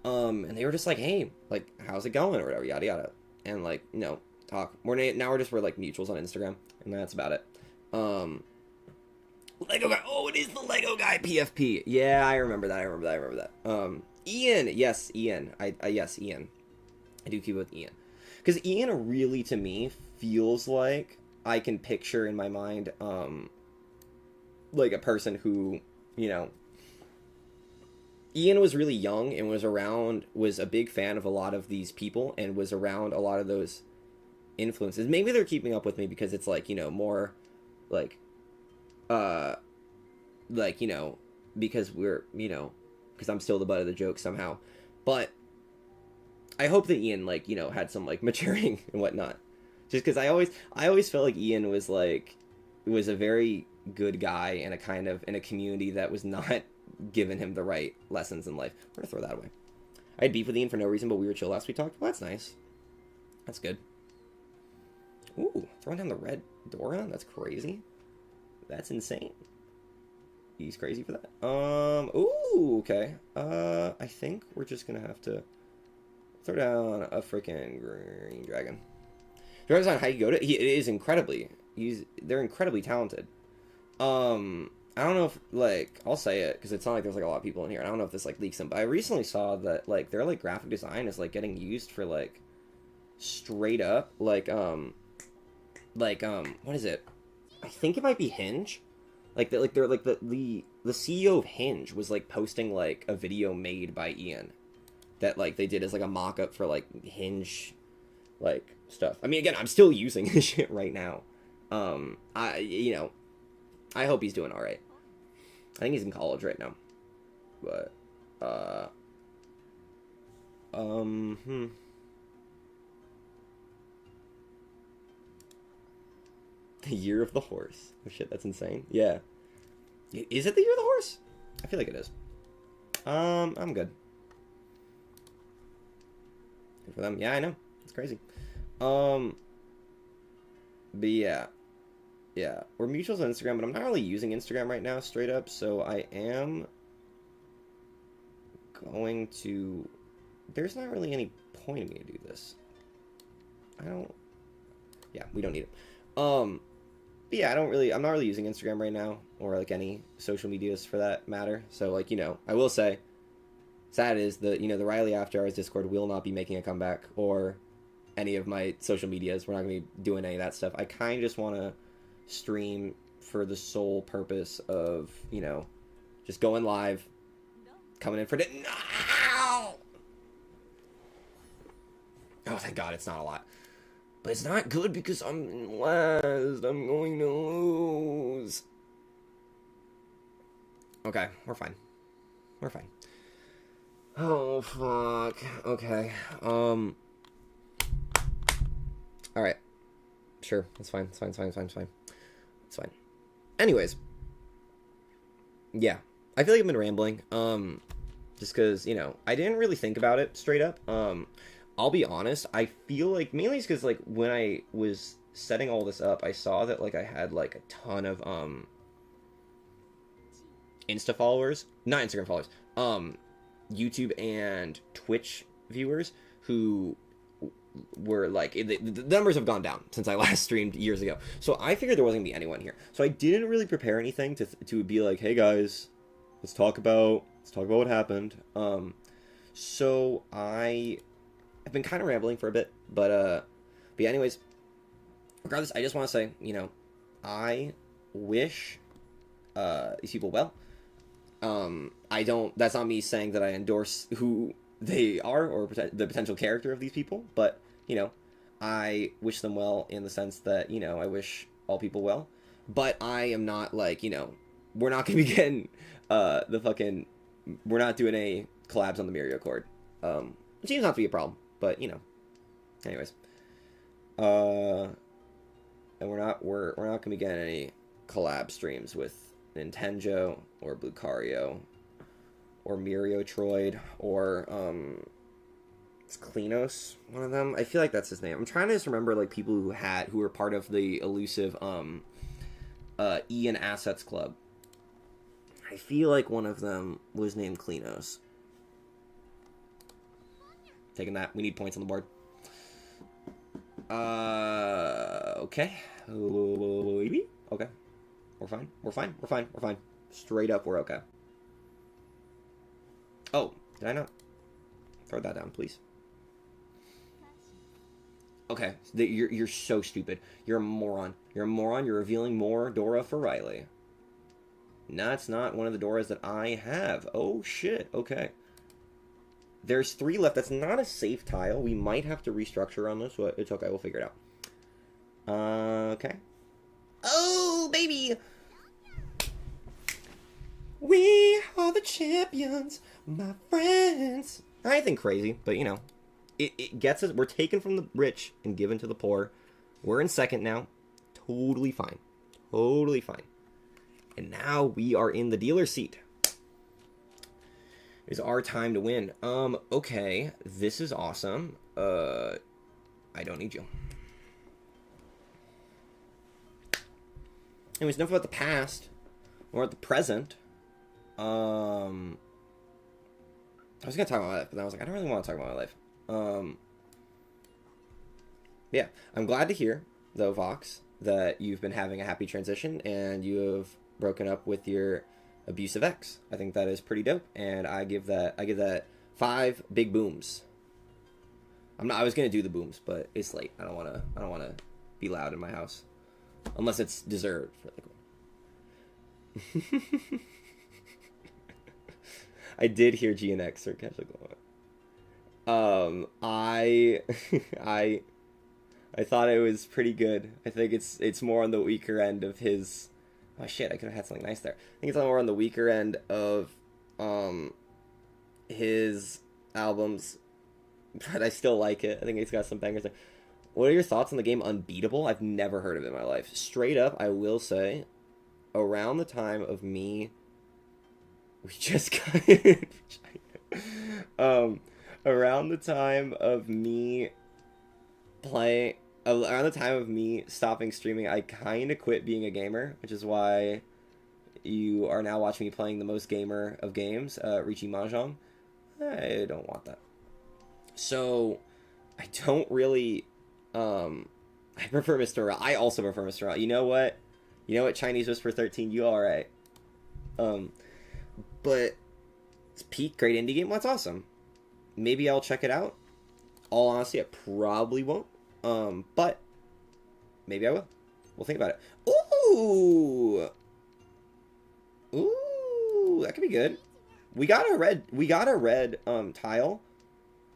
And they were just like, hey, like, how's it going or whatever, yada yada, and like, you know, talk. We're like mutuals on Instagram, and that's about it. Lego guy. Oh, it is the Lego guy PFP. Yeah, I remember that. Ian. Yes, Ian. Yes, Ian. I do keep it with Ian. Because Ian really, to me, feels like I can picture in my mind, like a person who, you know, Ian was really young and was a big fan of a lot of these people and was around a lot of those influences. Maybe they're keeping up with me because it's like, you know, more like, you know, because we're, you know, because I'm still the butt of the joke somehow. But I hope that Ian, like, you know, had some like maturing and whatnot. Just because I always felt like Ian was a very good guy in a community that was not giving him the right lessons in life. We're gonna throw that away. I had beef with Ian for no reason, but we were chill last we talked. Well, that's nice. That's good. Ooh, throwing down the red Dora? That's crazy. That's insane. He's crazy for that. Ooh, okay. I think we're just gonna have to throw down a freaking green dragon. Depends on how you go to. They're incredibly talented. I don't know if, like, I'll say it because it's not like there's like a lot of people in here. I don't know if this like leaks them, but I recently saw that like their like graphic design is like getting used for like straight up like what is it? I think it might be Hinge. Like they're like the CEO of Hinge was like posting like a video made by Ian that like they did as like a mock-up for like Hinge like stuff. I mean, again, I'm still using this shit right now. I hope he's doing all right. I think he's in college right now. But the year of the horse. Oh shit, that's insane. Yeah. Is it the year of the horse? I feel like it is. I'm good. Good for them. Yeah, I know. It's crazy. But yeah. Yeah. We're mutuals on Instagram, but I'm not really using Instagram right now, straight up, so I am going to there's not really any point in me to do this. I don't... Yeah, we don't need it. But yeah, I'm not really using Instagram right now, or, like, any social medias for that matter. So, like, you know, I will say, sad is that, you know, the Riley After Hours Discord will not be making a comeback, or any of my social medias. We're not going to be doing any of that stuff. I kind of just want to stream for the sole purpose of, you know, just going live, coming in for it. No! Oh, thank God, it's not a lot. But it's not good because I'm last. I'm going to lose. Okay, we're fine. We're fine. Oh, fuck. Okay. Alright. Sure, that's fine. It's fine, it's fine, it's fine, it's fine. It's fine. Anyways. Yeah. I feel like I've been rambling. Just because, you know, I didn't really think about it straight up. I'll be honest, I feel like, mainly because, like, when I was setting all this up, I saw that, like, I had, like, a ton of, Insta followers. Not Instagram followers. YouTube and Twitch viewers who were, like, the numbers have gone down since I last streamed years ago. So I figured there wasn't going to be anyone here. So I didn't really prepare anything to be like, hey, guys, let's talk about what happened. So I've been kind of rambling for a bit, but yeah, anyways, regardless, I just want to say, you know, I wish these people well. That's not me saying that I endorse who they are or the potential character of these people, but, you know, I wish them well in the sense that, you know, I wish all people well, but I am not, like, you know, we're not going to be getting we're not doing any collabs on the Mirio Chord. It seems not to be a problem, but, you know, anyways, and we're not going to be getting any collab streams with Nintendo or Lucario or Mirio Troid or it's Klinos, one of them. I feel like that's his name. I'm trying to just remember, like, people who were part of the elusive Ian Assets Club. I feel like one of them was named Klinos. Taking that. We need points on the board. Okay. Okay. We're fine. We're fine. We're fine. We're fine. Straight up, we're okay. Oh, did I not? Throw that down, please. Okay. You're so stupid. You're a moron. You're a moron. You're revealing more Dora for Riley. That's not one of the Doras that I have. Oh, shit. Okay. There's 3 left. That's not a safe tile. We might have to restructure on this, but it's okay. We'll figure it out. Okay. Oh, baby! We are the champions, my friends. I think crazy, but, you know, it gets us. We're taken from the rich and given to the poor. We're in second now. Totally fine. Totally fine. And now we are in the dealer's seat. It's our time to win. Okay. This is awesome. I don't need you. Anyways, enough about the past. More about the present. I was going to talk about my life, but then I was like, I don't really want to talk about my life. Yeah. I'm glad to hear, though, Vox, that you've been having a happy transition and you have broken up with your abusive ex. I think that is pretty dope, and I give that 5 big booms. I was gonna do the booms, but it's late. I don't wanna be loud in my house, unless it's deserved. I did hear G and X or catch I thought it was pretty good. I think it's more on the weaker end of his. Oh shit, I could have had something nice there. I think it's more on the weaker end of his albums, but I still like it. I think it's got some bangers there. What are your thoughts on the game Unbeatable? I've never heard of it in my life. Straight up, I will say, around the time of me, we just got around the time of me around the time of me stopping streaming, I kind of quit being a gamer, which is why you are now watching me playing the most gamer of games, Richie Mahjong. I don't want that. So I don't really. I prefer Mr. Ra. I also prefer Mr. Ra. You know what? You know what? Chinese Whisper 13. You all right? Um, but it's peak great indie game. Well, that's awesome. Maybe I'll check it out. All honesty, I probably won't. But maybe I will. We'll think about it. Ooh, ooh, that could be good. We got a red tile.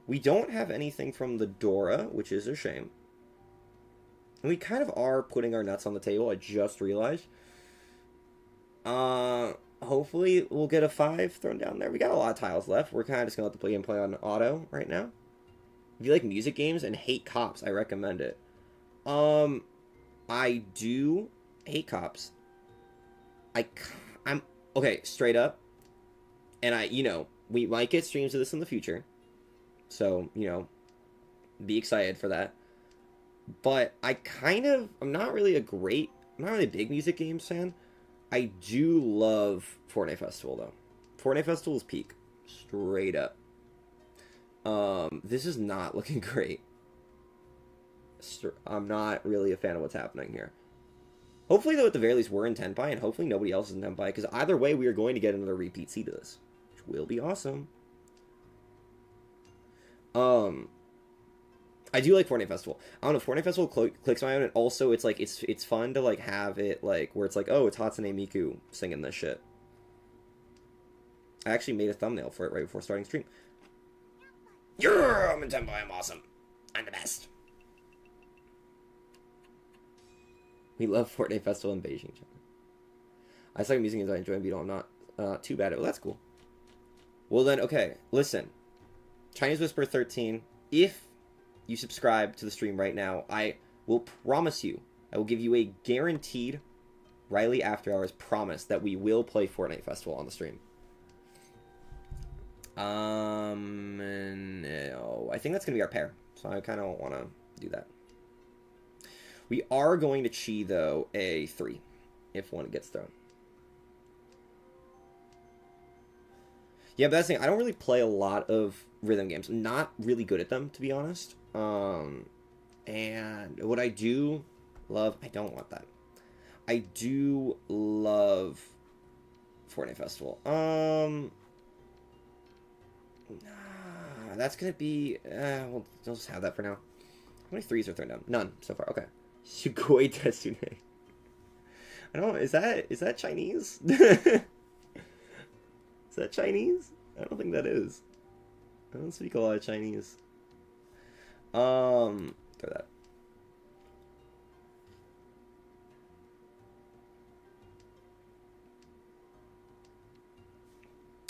We don't have anything from the Dora, which is a shame. And we kind of are putting our nuts on the table. I just realized. Hopefully we'll get a 5 thrown down there. We got a lot of tiles left. We're kind of just gonna let the game play on auto right now. If you like music games and hate cops, I recommend it. I do hate cops. I'm okay, straight up. And we might get streams of this in the future. So, be excited for that. But I'm not really a big music games fan. I do love Fortnite Festival, though. Fortnite Festival is peak. Straight up. This is not looking great. I'm not really a fan of what's happening here. Hopefully, though, at the very least, we're in Tenpai, and hopefully nobody else is in Tenpai, because either way, we are going to get another repeat seed of this, which will be awesome. I do like Fortnite Festival. I don't know, Fortnite Festival clicks my own, and also it's like it's fun to like have it like where it's like, oh, it's Hatsune Miku singing this shit. I actually made a thumbnail for it right before starting stream. I'm in Tenpai, I'm awesome. I'm the best. We love Fortnite Festival in Beijing, China. I suck at music games, I enjoy Beetle, I'm not too bad at it. Well, that's cool. Well then, okay, listen. Chinese Whisper 13, if you subscribe to the stream right now, I will promise you, I will give you a guaranteed Riley After Hours promise that we will play Fortnite Festival on the stream. No, I think that's going to be our pair, so I kind of want to do that. We are going to chi, though, a 3, if one gets thrown. Yeah, but that's the thing, I don't really play a lot of rhythm games. I'm not really good at them, to be honest. And what I do love, I don't want that. I do love Fortnite Festival. That's gonna be, we'll just have that for now. How many 3s are thrown down? None so far, okay. Sugoi Desune. I don't know, is that Chinese? Is that Chinese? I don't think that is. I don't speak a lot of Chinese. Throw that.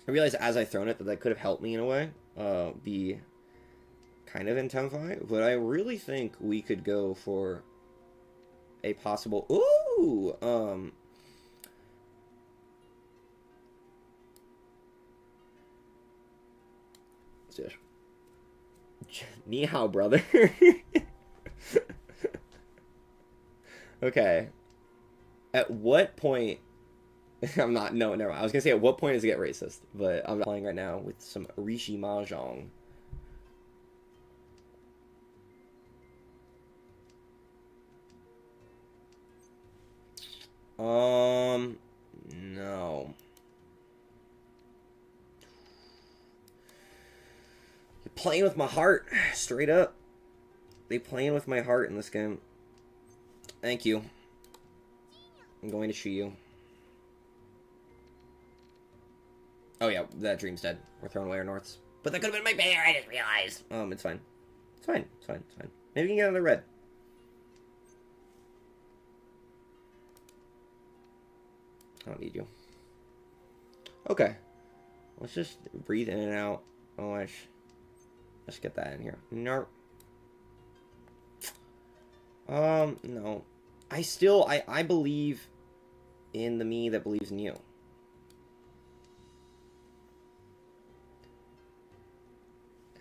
I realized as I thrown it that could have helped me in a way. Be kind of in Tenpai, but I really think we could go for a possible. Ooh, Ni hao, brother. Okay. At what point... I'm not... No, never mind. I was gonna say, at what point does it get racist? But I'm playing right now with some Rishi Mahjong. No. You're playing with my heart. Straight up. They playing with my heart in this game. Thank you. I'm going to shoot you. Oh yeah, that dream's dead. We're throwing away our norths. But that could have been my bear, I just realized. It's fine. It's fine. It's fine. It's fine. Maybe we can get another red. I don't need you. Okay. Let's just breathe in and out. Oh, let's get that in here. No. No. I believe in the me that believes in you.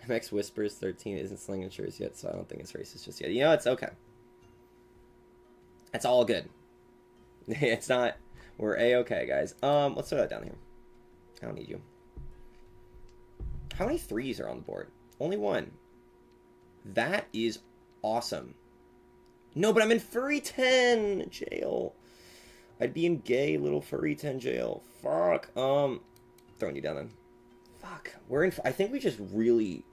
MX Whispers 13 isn't slinging shirts yet, so I don't think it's racist just yet. You know, it's okay. It's all good. It's not... We're A-okay, guys. Let's throw that down here. I don't need you. How many 3s are on the board? Only one. That is awesome. No, but I'm in furry 10 jail. I'd be in gay little furry 10 jail. Fuck. Throwing you down then. Fuck. We're in. I think we just really.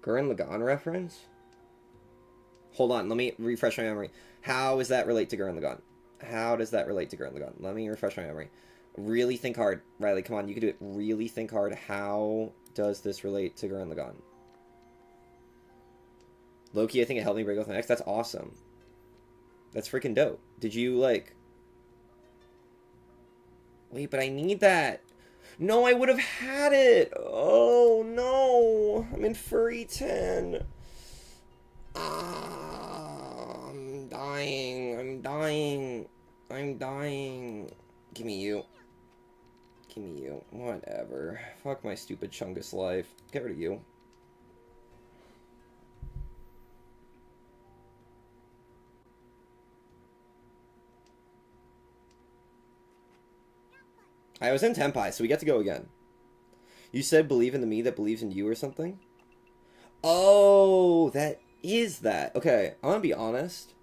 Gurren Lagann reference? Hold on, let me refresh my memory. How does that relate to Gurren Lagann? How does that relate to Gurren Lagann? Let me refresh my memory. Really think hard. Riley, come on, you can do it. Really think hard. How does this relate to Gurren Lagann? Loki, I think it helped me break with my ex. That's awesome. That's freaking dope. Did you, like... Wait, but I need that. No, I would have had it. Oh, no. I'm in furry 10. I'm dying. I'm dying. I'm dying. Give me you. Give me you. Whatever. Fuck my stupid Chungus life. Get rid of you. I was in Tenpai, so we get to go again. You said believe in the me that believes in you or something? Oh, that is that. Okay, I'm gonna be honest.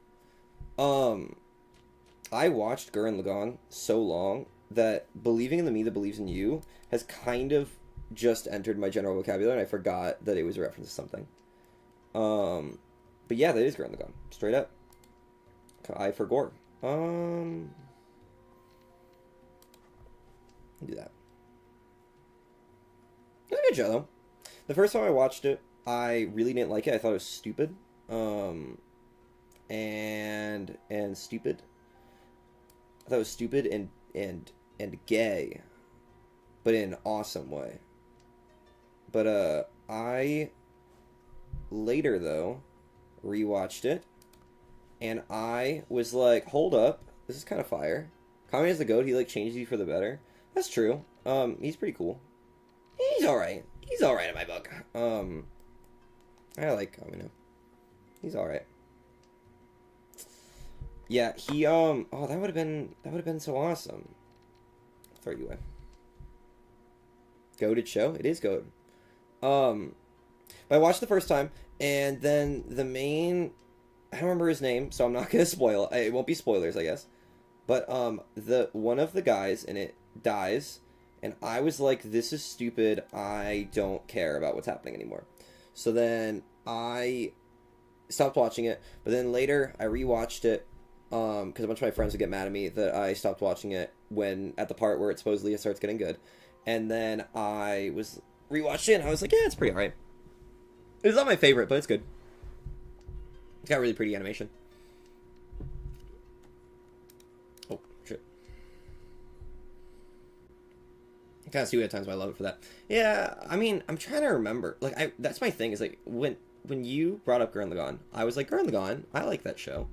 I watched Gurren Lagann so long that believing in the me that believes in you has kind of just entered my general vocabulary, and I forgot that it was a reference to something. But yeah, that is Gurren Lagann. Straight up. I forgot. Do that. It's a good show, though. The first time I watched it, I really didn't like it. I thought it was stupid. And stupid. I thought it was stupid and gay, but in an awesome way. But I later though rewatched it, and I was like, hold up, this is kind of fire. Kami is the goat. He like changes you for the better. That's true. He's pretty cool. He's alright. He's alright in my book. I like Kami now. He's alright. Yeah, he, oh, that would have been so awesome. I'll throw you away. Goated show? It is goated. But I watched the first time, and then the main, I don't remember his name, so I'm not gonna spoil. It won't be spoilers, I guess. But, one of the guys in it dies, and I was like, this is stupid, I don't care about what's happening anymore. So then I stopped watching it, but then later I rewatched it, because a bunch of my friends would get mad at me that I stopped watching it when, at the part where it supposedly starts getting good. And then I was rewatched it, and I was like, yeah, it's pretty alright. It's not my favorite, but it's good. It's got really pretty animation. Oh, shit. I kind of see what times I love it for that. Yeah, I mean, I'm trying to remember. Like, that's my thing, is like, when you brought up Gurren Lagann, I was like, Gurren Lagann, I like that show.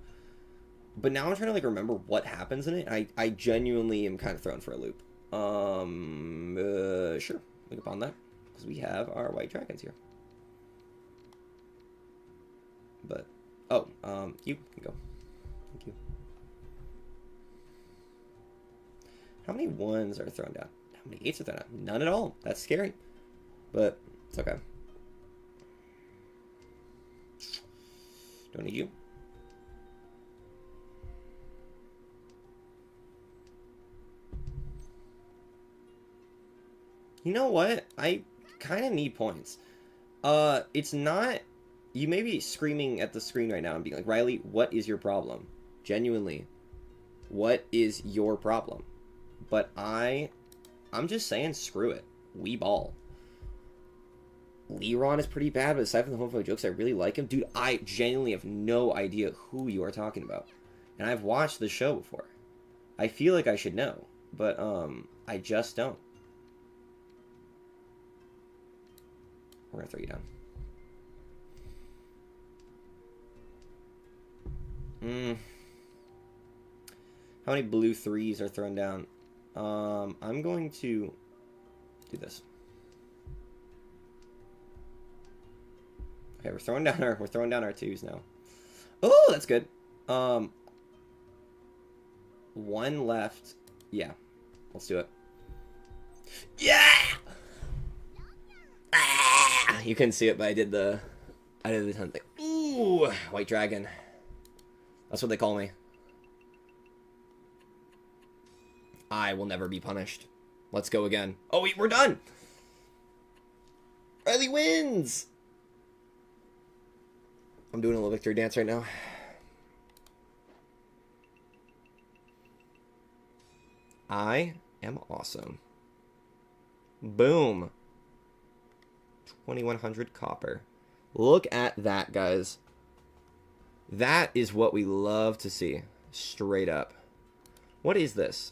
But now I'm trying to, like, remember what happens in it. I genuinely am kind of thrown for a loop. Sure. Look upon that. Because we have our white dragons here. But, oh, you can go. Thank you. How many ones are thrown down? How many eights are thrown down? None at all. That's scary. But, it's okay. Don't need you. You know what? I kind of need points. It's not... You may be screaming at the screen right now and being like, Riley, what is your problem? Genuinely, what is your problem? But I'm just saying, screw it. We ball. Leron is pretty bad, but aside from the homophobic jokes, I really like him. Dude, I genuinely have no idea who you are talking about. And I've watched the show before. I feel like I should know, but I just don't. We're gonna throw you down. How many blue threes are thrown down? I'm going to do this. Okay, we're throwing down our twos now. Oh, that's good. One left. Yeah, let's do it. Yeah. Ah! You couldn't see it, but I did the 10 thing. Ooh, white dragon. That's what they call me. I will never be punished. Let's go again. Oh, wait, we're done. Riley wins. I'm doing a little victory dance right now. I am awesome. Boom. 2100 copper. Look at that, guys. That is what we love to see. Straight up. What is this?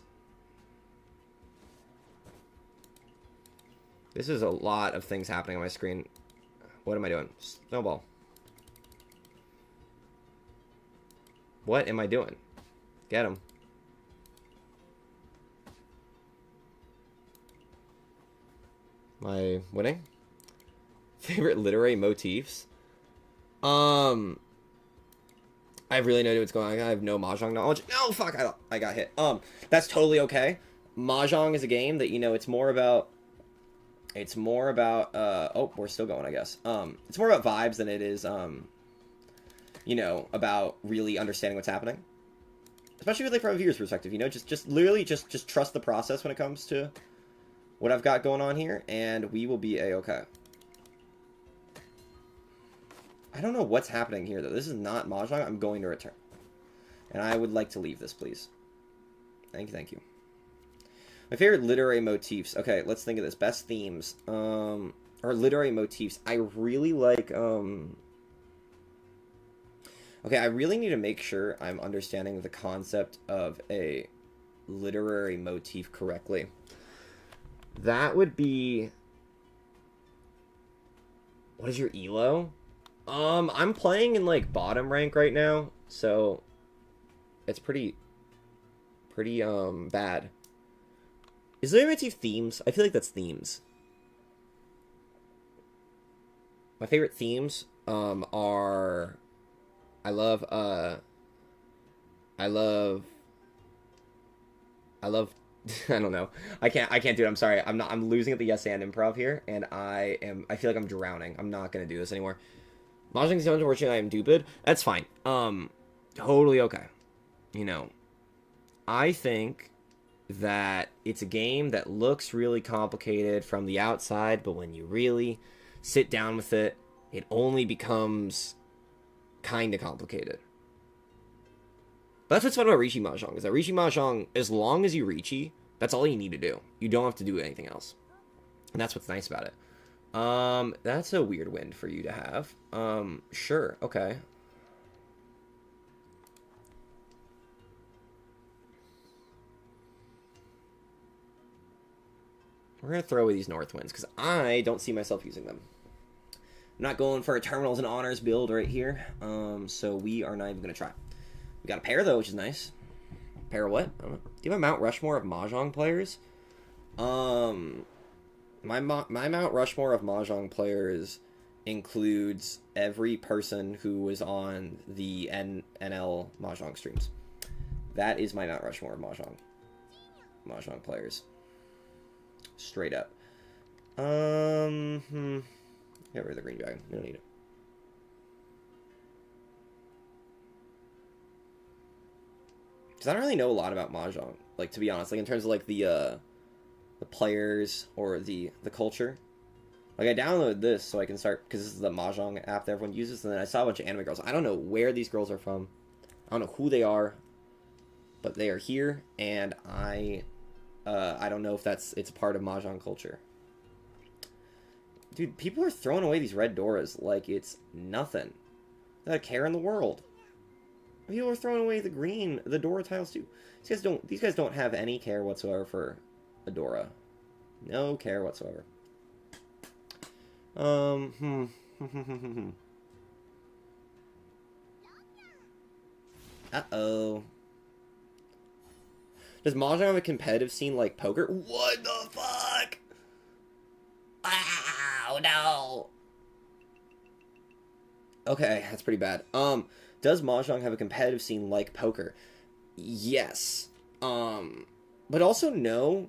This is a lot of things happening on my screen. What am I doing? Snowball. What am I doing? Get him. Am I winning? Favorite literary motifs? I have really no idea what's going on. I have no Mahjong knowledge. No, fuck, I got hit. That's totally okay. Mahjong is a game that, you know, it's more about, oh, we're still going, I guess. It's more about vibes than it is, you know, about really understanding what's happening. Especially with, like, from a viewer's perspective, you know, just literally just trust the process when it comes to what I've got going on here, and we will be a-okay. I don't know what's happening here, though. This is not Mahjong. I'm going to return. And I would like to leave this, please. Thank you, thank you. My favorite literary motifs. Okay, let's think of this. Best themes. Or literary motifs. I really like, okay, I really need to make sure I'm understanding the concept of a literary motif correctly. That would be... What is your elo? I'm playing in, like, bottom rank right now, so it's pretty bad. Is there motif themes? I feel like that's themes. My favorite themes, are... I love I don't know. I can't do it. I'm sorry. I'm losing at the yes and improv here, and I feel like I'm drowning. I'm not gonna do this anymore. Mahjong is unfortunately I am stupid. That's fine. Totally okay. You know, I think that it's a game that looks really complicated from the outside, but when you really sit down with it, it only becomes kind of complicated. But that's what's fun about Rishi Mahjong, is that Rishi Mahjong, as long as you Rishi, that's all you need to do. You don't have to do anything else. And that's what's nice about it. That's a weird win for you to have. Sure, okay. We're going to throw away these north winds, because I don't see myself using them. I'm not going for a terminals and honors build right here, so we are not even going to try. We got a pair, though, which is nice. Pair of what? I don't know. Do you have a Mount Rushmore of Mahjong players? My Mount Rushmore of Mahjong players includes every person who was on the NL Mahjong streams. That is my Mount Rushmore of Mahjong players. Straight up. Get rid of the green dragon. We don't need it. Because I don't really know a lot about Mahjong. Like, to be honest, like in terms of like the players or the culture. Like, I downloaded this so I can start, because this is the Mahjong app that everyone uses, and then I saw a bunch of anime girls. I don't know where these girls are from. I don't know who they are, but they are here, and I don't know if it's a part of Mahjong culture. Dude, people are throwing away these red Doras like it's nothing. Not a care in the world. People are throwing away the Dora tiles too. These guys don't have any care whatsoever for a Dora. No care whatsoever. Uh-oh. Does Mahjong have a competitive scene like poker? What the fuck? Wow, no. Okay, that's pretty bad. Does Mahjong have a competitive scene like poker? Yes. But also no.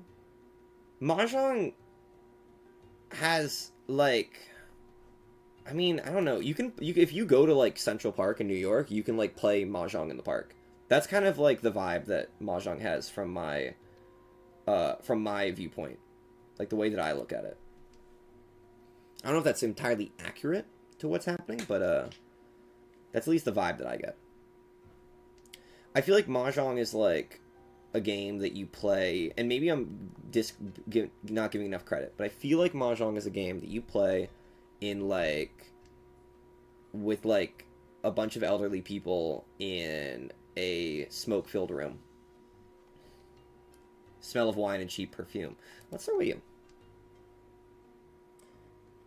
Mahjong has, like... I mean, I don't know. You if you go to like Central Park in New York, you can like play Mahjong in the park. That's kind of like the vibe that Mahjong has from my viewpoint, like the way that I look at it. I don't know if that's entirely accurate to what's happening, but that's at least the vibe that I get. I feel like Mahjong is like a game that you play, and maybe I'm not giving enough credit, but I feel like Mahjong is a game that you play in like with like a bunch of elderly people in a smoke-filled room. Smell of wine and cheap perfume. Let's start with you.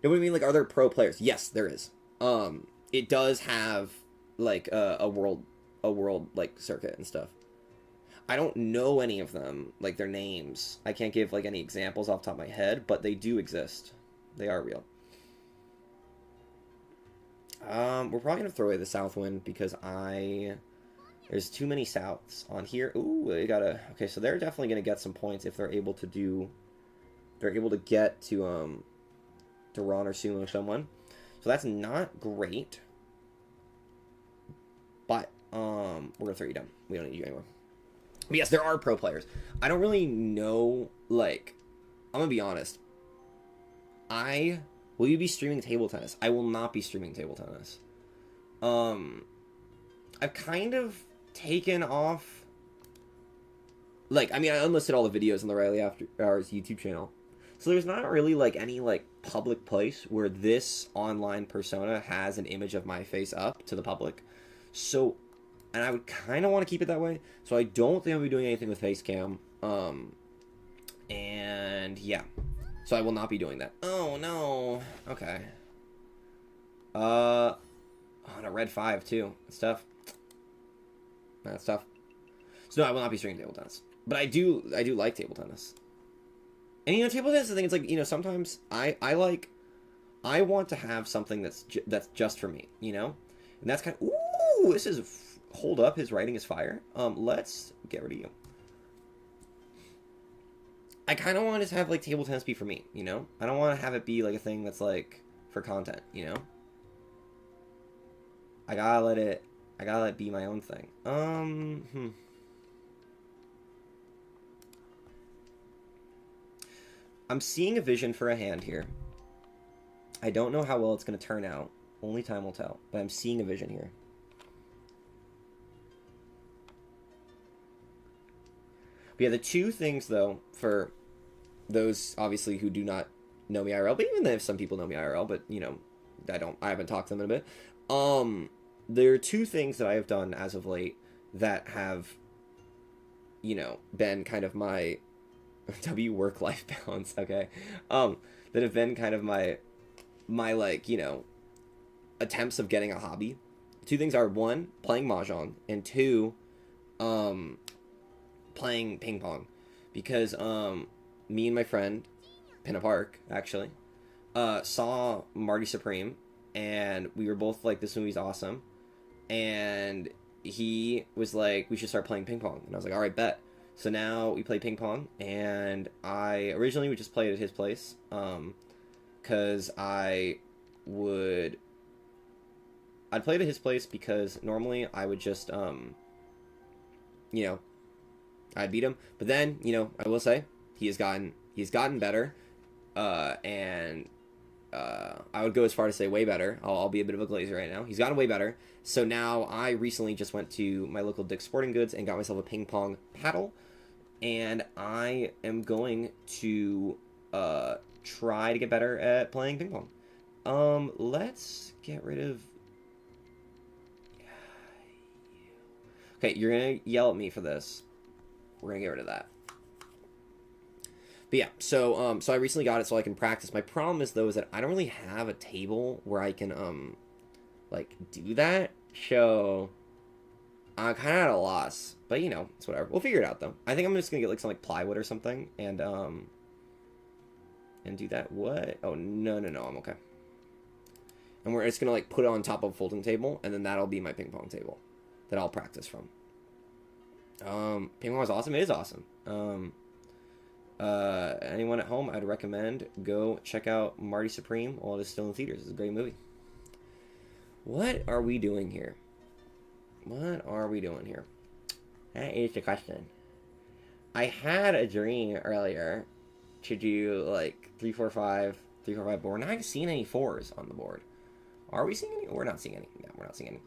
You know what I mean? Like, are there pro players? Yes, there is. It does have like a world like circuit and stuff. I don't know any of them, like their names. I can't give like any examples off the top of my head, but they do exist. They are real. We're probably gonna throw away the Southwind because there's too many Souths on here. Ooh, they gotta. Okay, so they're definitely gonna get some points if they're able to do. They're able to get to Ron or Sumo someone. So that's not great. But we're gonna throw you down. We don't need you anymore. But yes, there are pro players. I don't really know. Like, I'm gonna be honest. Will you be streaming table tennis? I will not be streaming table tennis. I've kind of taken off. Like, I mean, I unlisted all the videos on the Riley After Hours YouTube channel. So there's not really, like, any, like, public place where this online persona has an image of my face up to the public. So, and I would kind of want to keep it that way. So I don't think I'll be doing anything with Facecam. And, yeah. So I will not be doing that. Oh, no. Okay. On a red 5, too. That's tough. That's tough. So, no, I will not be streaming table tennis. But I do like table tennis. And, you know, table tennis, I think it's like, you know, sometimes I want to have something that's just for me, you know? And that's kind of, ooh, this is, hold up, his writing is fire. Let's get rid of you. I kind of want to have, like, table tennis be for me, you know? I don't want to have it be, like, a thing that's, like, for content, you know? I gotta let it be my own thing. I'm seeing a vision for a hand here. I don't know how well it's going to turn out. Only time will tell. But I'm seeing a vision here. But yeah, the two things, though, for those, obviously, who do not know me IRL, but even if some people know me IRL, but, you know, I haven't talked to them in a bit. There are two things that I have done as of late that have, you know, been kind of my work-life balance, okay? That have been kind of my like, you know, attempts of getting a hobby. Two things are, one, playing Mahjong, and two, playing ping pong. Because, me and my friend, Pinna Park, actually, saw Marty Supreme, and we were both like, this movie's awesome. And he was like, we should start playing ping pong. And I was like, all right, bet. So now we play ping pong, and I originally would just play it at his place, because I'd play it at his place because normally I would just, you know, I'd beat him. But then, you know, I will say, he's gotten better, and I would go as far to say way better. I'll be a bit of a glazer right now. He's gotten way better. So now I recently just went to my local Dick's Sporting Goods and got myself a ping pong paddle. And I am going to try to get better at playing ping pong. Let's get rid of... Okay, you're going to yell at me for this. We're going to get rid of that. But yeah, so I recently got it so I can practice. My problem is, though, is that I don't really have a table where I can, like, do that. So I'm kind of at a loss. But, you know, it's whatever. We'll figure it out, though. I think I'm just going to get, like, some, like, plywood or something and do that. What? Oh, no, I'm okay. And we're just going to, like, put it on top of a folding table, and then that'll be my ping pong table that I'll practice from. Ping pong is awesome. It is awesome. Anyone at home, I'd recommend go check out Marty Supreme while it is still in theaters. It's a great movie. What are we doing here? What are we doing here? That is the question. I had a dream earlier to do like 3-4-5, 3-4-5 board. Not seeing any fours on the board. Are we seeing any? We're not seeing any. No, we're not seeing any.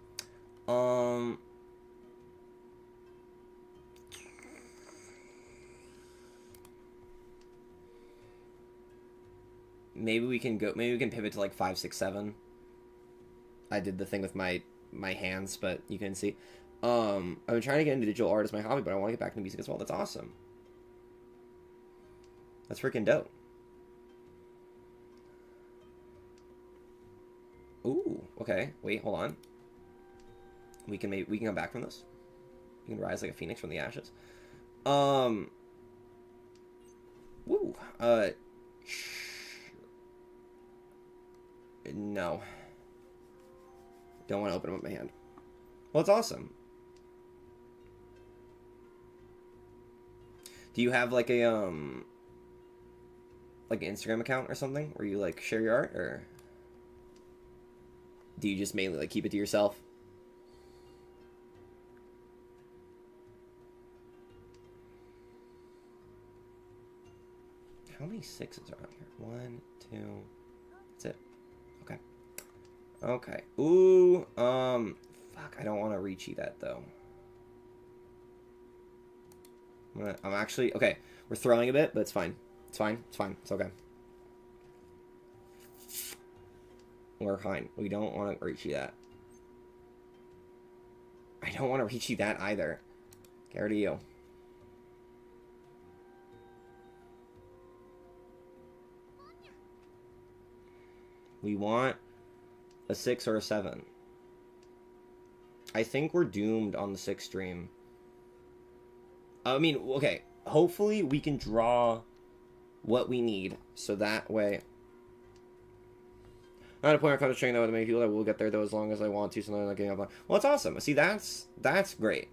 Maybe we can go. Maybe we can pivot to like 5, 6, 7. I did the thing with my hands, but you can see. I've been trying to get into digital art as my hobby, but I want to get back into music as well. That's awesome. That's freaking dope. Ooh, okay. Wait, hold on. We can come back from this. You can rise like a phoenix from the ashes. Woo. No. Don't want to open them with my hand. Well, it's awesome. Do you have like a an Instagram account or something where you like share your art, or do you just mainly like keep it to yourself? How many sixes are on here? 1, 2. That's it. Okay. Okay. Ooh. Fuck. I don't want to reachy that though. I'm actually okay. We're throwing a bit, but it's fine. It's fine. It's fine. It's okay. We're fine. We don't want to reachy that. I don't want to reachy that either. Care to you. We want a 6 or a 7. I think we're doomed on the 6 stream. I mean, okay. Hopefully we can draw what we need, so that way. I'm at a point where I come to train though to many people that will get there though as long as I want to, so I'm not getting up on. Well, it's awesome. See, that's great.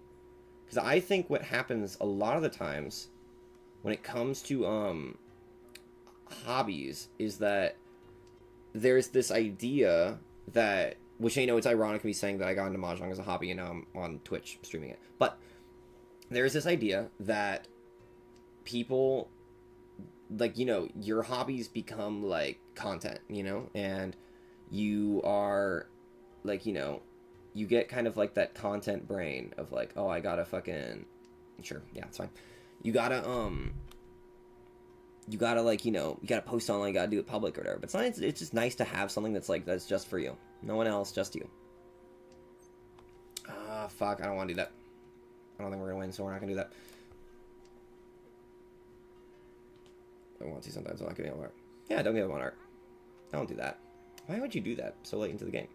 Because I think what happens a lot of the times when it comes to hobbies is that there's this idea that, which I know it's ironic me saying that I got into Mahjong as a hobby and now I'm on Twitch streaming it, but there's this idea that people, like, you know, your hobbies become like content, you know, and you are like, you know, you get kind of like that content brain of like, oh, I gotta fucking, sure, yeah, it's fine. You gotta like, you know, you gotta post online, you gotta do it public or whatever. But sometimes it's just nice to have something that's like, that's just for you. No one else, just you. Ah, fuck, I don't want to do that. I don't think we're gonna win, so we're not gonna do that. I want to sometimes, I'm not giving up on art. Yeah, don't give up on art. Don't do that. Why would you do that so late into the game?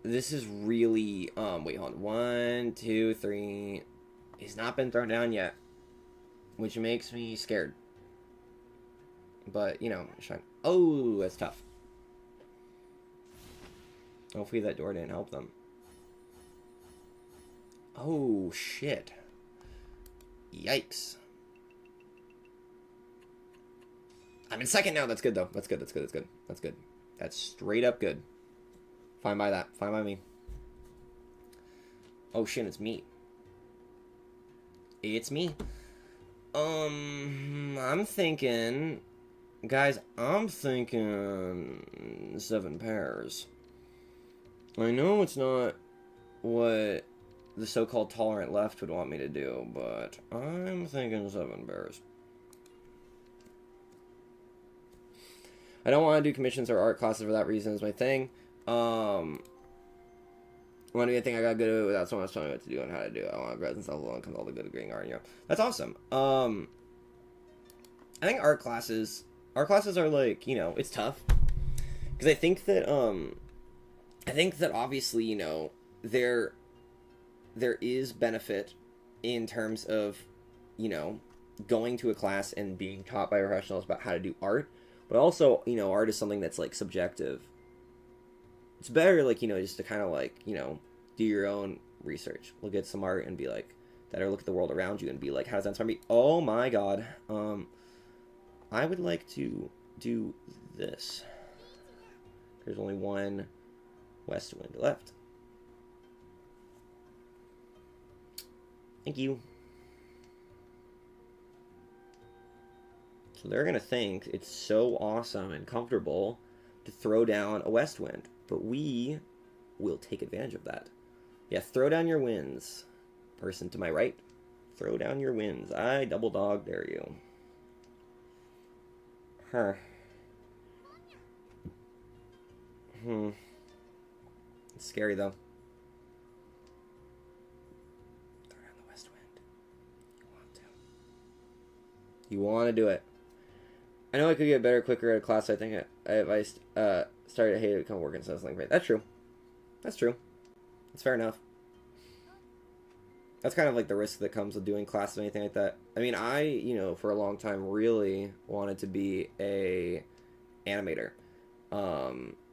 This is really, wait, hold on. 1, 2, 3. He's not been thrown down yet, which makes me scared. But, you know, shine. Oh, that's tough. Hopefully that door didn't help them. Oh, shit. Yikes. I'm in second now. That's good, though. That's good, that's good, that's good. That's good. That's straight up good. Fine by that. Fine by me. Oh, shit, it's me. It's me. I'm thinking... Guys, I'm thinking 7 pairs. I know it's not what the so-called tolerant left would want me to do, but I'm thinking 7 pairs. I don't want to do commissions or art classes for that reason is my thing. Want to be a thing I got good at without someone else telling me what to do and how to do it. I want to presence level and comes all the good at grading art, you know. That's awesome. I think art classes are like, you know, it's tough. Because I think that obviously, you know, there is benefit in terms of, you know, going to a class and being taught by professionals about how to do art. But also, you know, art is something that's, like, subjective. It's better, like, you know, just to kind of, like, you know, do your own research. Look at some art and be like, that, or look at the world around you and be like, how does that inspire me? Oh, my God. I would like to do this. There's only one west wind left. Thank you. So they're going to think it's so awesome and comfortable to throw down a west wind. But we will take advantage of that. Yeah, throw down your winds. Person to my right. Throw down your winds. I double dog dare you. Huh. It's scary though. Throw down the west wind. You want to. You want to do it. I know I could get better quicker at a class. I think if I started to hate it, become working so something. That's true. That's true. That's fair enough. That's kind of like the risk that comes with doing classes or anything like that. I mean, you know, for a long time really wanted to be a animator.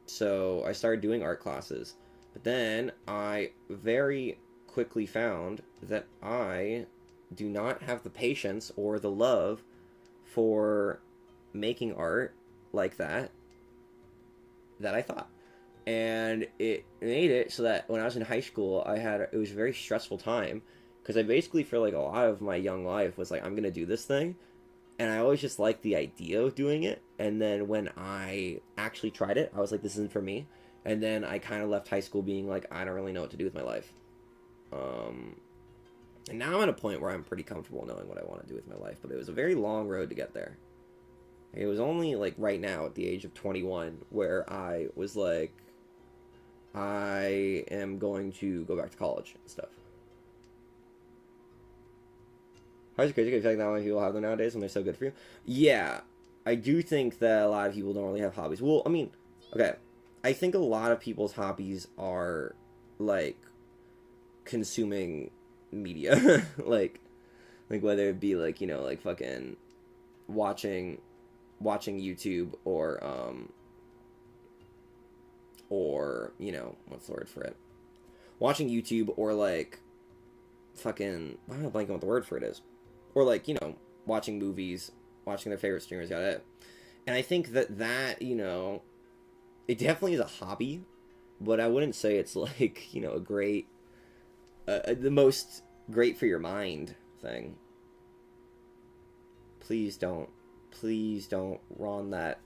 So I started doing art classes. But then I very quickly found that I do not have the patience or the love for making art like that I thought. And it made it so that when I was in high school, it was a very stressful time. Because I basically, for like a lot of my young life, was like, I'm going to do this thing. And I always just liked the idea of doing it. And then when I actually tried it, I was like, this isn't for me. And then I kind of left high school being like, I don't really know what to do with my life. And now I'm at a point where I'm pretty comfortable knowing what I want to do with my life. But it was a very long road to get there. It was only like right now at the age of 21 where I was like, I am going to go back to college and stuff. How is it crazy? I feel like not many people have them nowadays and they're so good for you. Yeah, I do think that a lot of people don't really have hobbies. Well, I mean, okay, I think a lot of people's hobbies are like consuming media, like whether it be like, you know, like fucking watching YouTube or you know, what's the word for it? Watching YouTube or like fucking, I don't know blanking what the word for it is. Or like, you know, watching movies, watching their favorite streamers, got it. And I think that, you know, it definitely is a hobby, but I wouldn't say it's like, you know, a great, the most great for your mind thing. Please don't run that.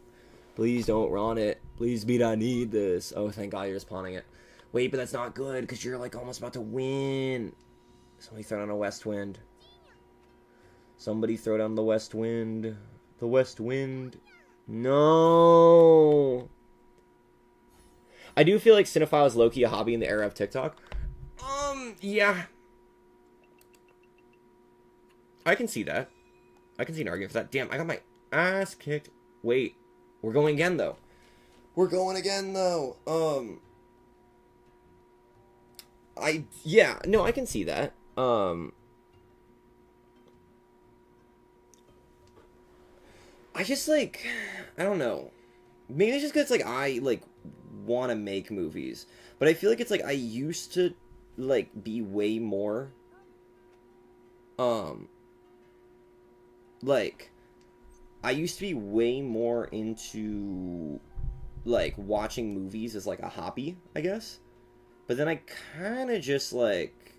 Please don't run it. Please beat, I need this. Oh, thank God you're just pawning it. Wait, but that's not good, because you're like almost about to win. Somebody throw down a west wind. Somebody throw down the west wind. The west wind. No. I do feel like cinephile is low-key a hobby in the era of TikTok. Yeah. I can see that. I can see an argument for that. Damn, I got my ass kicked. Wait. We're going again, though. We're going again, though. Yeah. No, I can see that. I just, like, I don't know. Maybe it's just because, like, I, like, want to make movies. But I feel like it's, like, I used to, like, be way more, like, I used to be way more into, like, watching movies as, like, a hobby, I guess. But then I kind of just, like,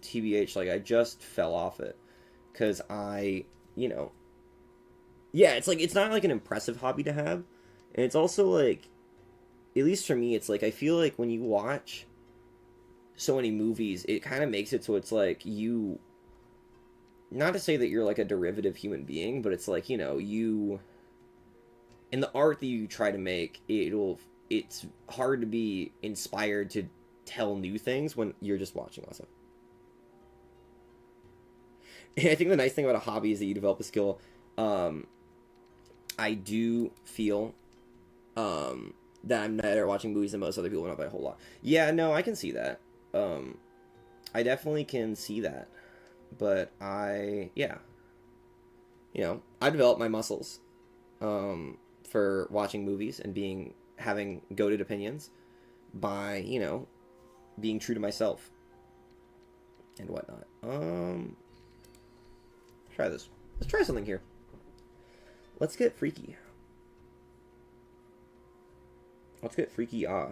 TBH, like, I just fell off it. Because you know, yeah, it's like, it's not like an impressive hobby to have. And it's also like, at least for me, it's like, I feel like when you watch so many movies, it kind of makes it so it's like you, not to say that you're like a derivative human being, but it's like, you know, you, in the art that you try to make, it's hard to be inspired to tell new things when you're just watching also. And I think the nice thing about a hobby is that you develop a skill. I do feel that I'm better at watching movies than most other people, not by a whole lot. Yeah, no, I can see that. I definitely can see that. But yeah. You know, I developed my muscles for watching movies and having goated opinions by, you know, being true to myself and whatnot. Try this. Let's try something here. Let's get freaky. Let's get freaky. I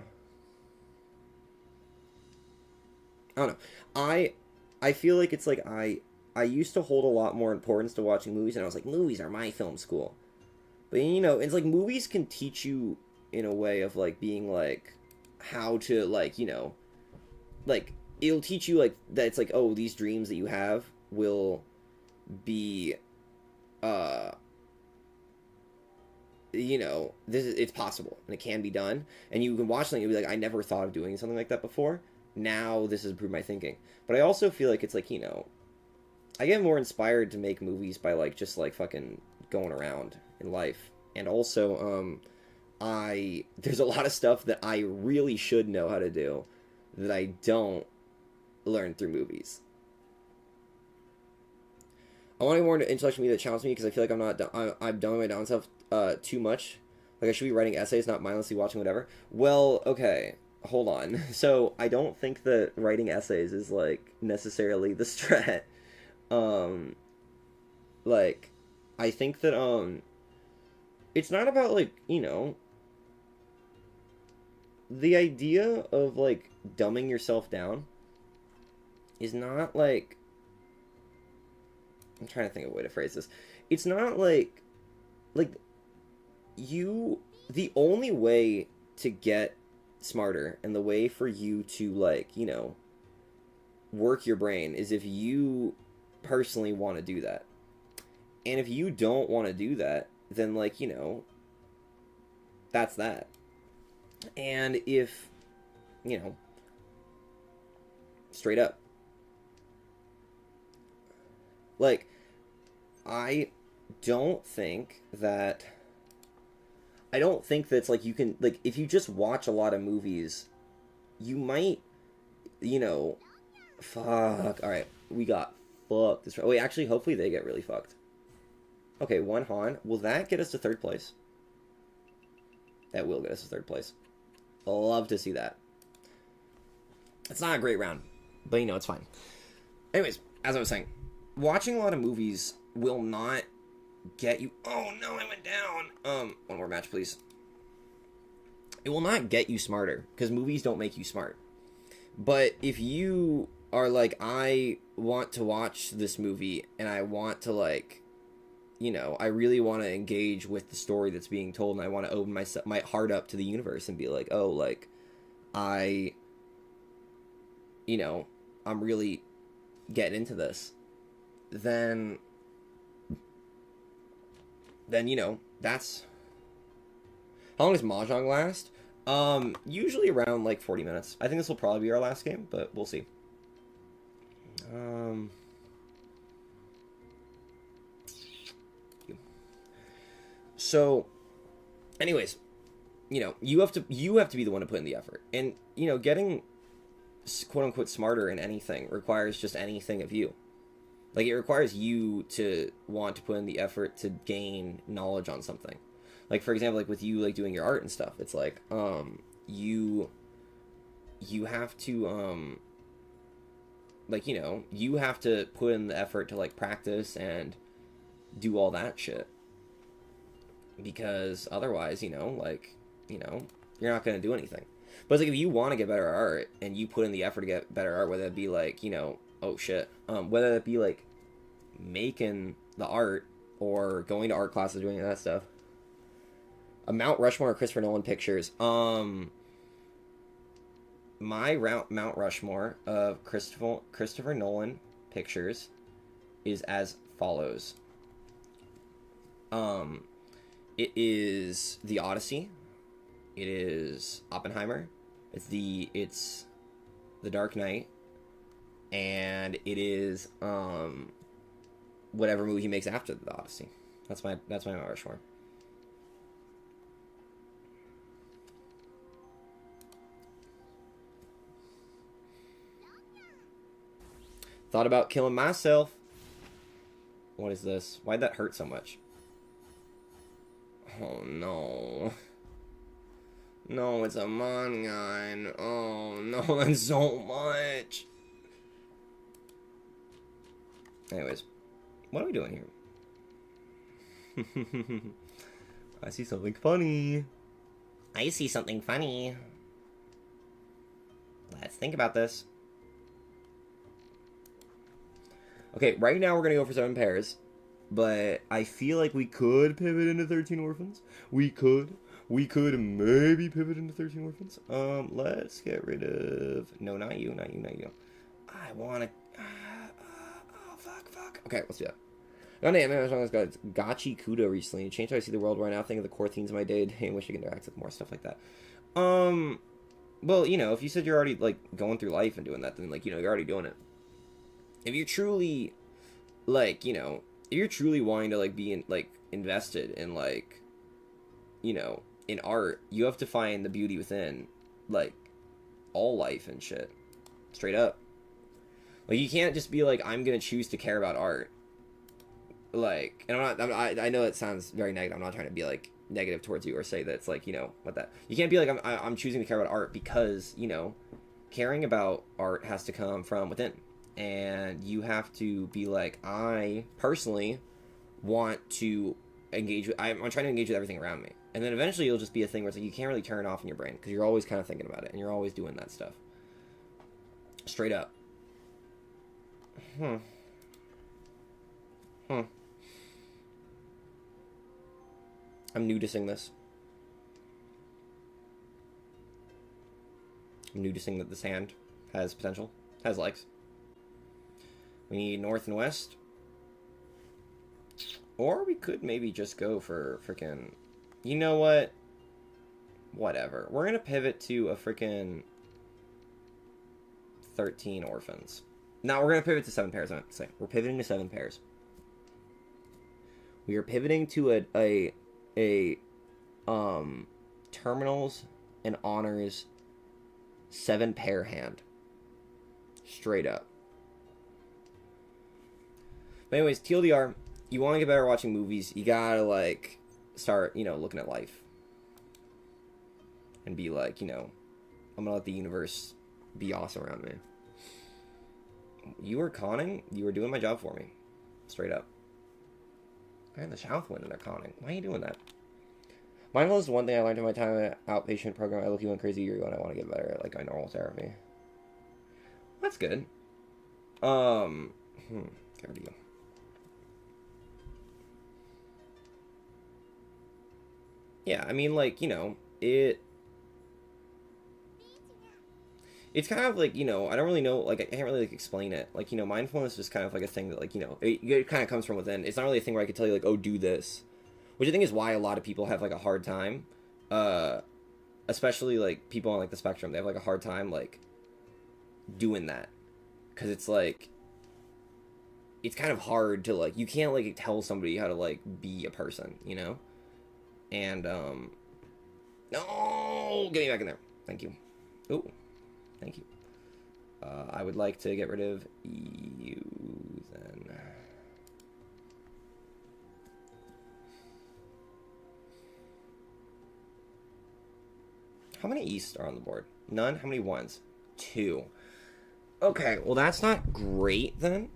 don't know. I feel like it's like I used to hold a lot more importance to watching movies, and I was like, movies are my film school. But you know, it's like movies can teach you in a way of like being like how to like, you know, like it'll teach you like that it's like, oh, these dreams that you have will be you know, it's possible and it can be done, and you can watch something and be like, I never thought of doing something like that before. Now this has improved my thinking. But I also feel like it's like, you know, I get more inspired to make movies by like just like fucking going around in life. And also there's a lot of stuff that I really should know how to do that I don't learn through movies. I want to get more into intellectual media that challenge me because I feel like I'm dumbing my down self too much. Like I should be writing essays, not mindlessly watching whatever. Well, okay, hold on. So I don't think that writing essays is like necessarily the strat. Like I think that it's not about like, you know, the idea of like dumbing yourself down is not like, I'm trying to think of a way to phrase this. It's not like you, the only way to get smarter and the way for you to like, you know, work your brain is if you personally want to do that. And if you don't want to do that, then like, you know, that's that. And if, you know, straight up, like, I don't think that it's like you can, like, if you just watch a lot of movies, you might, you know, fuck. All right, we got fucked. This, wait, actually, hopefully they get really fucked. Okay, one Han. Will that get us to third place? That will get us to third place. I'll love to see that. It's not a great round, but, you know, it's fine. Anyways, as I was saying, watching a lot of movies will not get you... Oh, no, I went down. One more match, please. It will not get you smarter, because movies don't make you smart. But if you are like, I want to watch this movie, and I want to, like, you know, I really want to engage with the story that's being told, and I want to open my heart up to the universe and be like, oh, like, you know, I'm really getting into this. Then, you know, that's... How long does Mahjong last? Usually around, like, 40 minutes. I think this will probably be our last game, but we'll see. So, anyways, you know, you have to be the one to put in the effort. And, you know, getting quote-unquote smarter in anything requires just anything of you. Like, it requires you to want to put in the effort to gain knowledge on something. Like, for example, like with you, like, doing your art and stuff, it's like, you have to, like, you know, you have to put in the effort to, like, practice and do all that shit. Because otherwise, you know, like, you know, you're not going to do anything. But it's like, if you want to get better at art and you put in the effort to get better art, whether it be like, you know, oh shit, whether it be like making the art or going to art classes, doing that stuff. A Mount Rushmore of Christopher Nolan pictures. My Mount Rushmore of Christopher Nolan pictures is as follows. It is The Odyssey. It is Oppenheimer. It's the Dark Knight, and it is whatever movie he makes after The Odyssey. That's my Mount Rushmore. Thought about killing myself. What is this? Why'd that hurt so much? Oh no. No, it's a Mongun. Oh no, that's so much. Anyways, what are we doing here? I see something funny. I see something funny. Let's think about this. Okay, right now we're going to go for 7 pairs. But I feel like we could pivot into 13 orphans. We could. We could maybe pivot into 13 orphans. Let's get rid of... No, not you, not you, not you. I want to... oh, fuck. Okay, let's do that. No, I got Gachi Kudo recently. It changed how I see the world right now. Think of the core themes of my day and wish I could interact with more stuff like that. Well, you know, if you said you're already, like, going through life and doing that, then, like, you know, you're already doing it. If you're truly, like, you know, if you're truly wanting to, like, be, invested in, like, you know, in art, you have to find the beauty within, like, all life and shit. Straight up. Like, you can't just be like, I'm gonna choose to care about art. Like, and I know it sounds very negative. I'm not trying to be, like, negative towards you or say that it's, like, you know, what that. You can't be like, I'm choosing to care about art because, you know, caring about art has to come from within. And you have to be like, I personally want to engage with, I'm trying to engage with everything around me. And then eventually it'll just be a thing where it's like, you can't really turn it off in your brain because you're always kind of thinking about it and you're always doing that stuff. Straight up. I'm noticing this. I'm noticing that this hand has potential, has legs. We need north and west. Or we could maybe just go for freaking... You know what? Whatever. We're going to pivot to a freaking 13 orphans. Now we're going to pivot to 7 pairs. I'm saying we're pivoting to 7 pairs. We are pivoting to a terminals and honors 7 pair hand. Straight up. But anyways, TLDR, you want to get better at watching movies, you gotta, like, start, you know, looking at life. And be like, you know, I'm gonna let the universe be awesome around me. You were conning, you were doing my job for me. Straight up. I had the Southwind and they're conning. Why are you doing that? Mindfulness is one thing I learned in my time at outpatient program. I look you went crazy a year ago and I want to get better at, like, my normal therapy. That's good. Okay, where do you go? Yeah, I mean, like, you know, it's kind of like, you know, I don't really know, like, I can't really, like, explain it. Like, you know, mindfulness is just kind of like a thing that, like, you know, it kind of comes from within. It's not really a thing where I could tell you, like, oh, do this. Which I think is why a lot of people have, like, a hard time, especially, like, people on, like, the spectrum. They have, like, a hard time, like, doing that. Because it's, like, it's kind of hard to, like, you can't, like, tell somebody how to, like, be a person, you know? And, no! Get me back in there. Thank you. Ooh. Thank you. I would like to get rid of you, then. How many East are on the board? None? How many ones? 2. Okay, well, that's not great, then.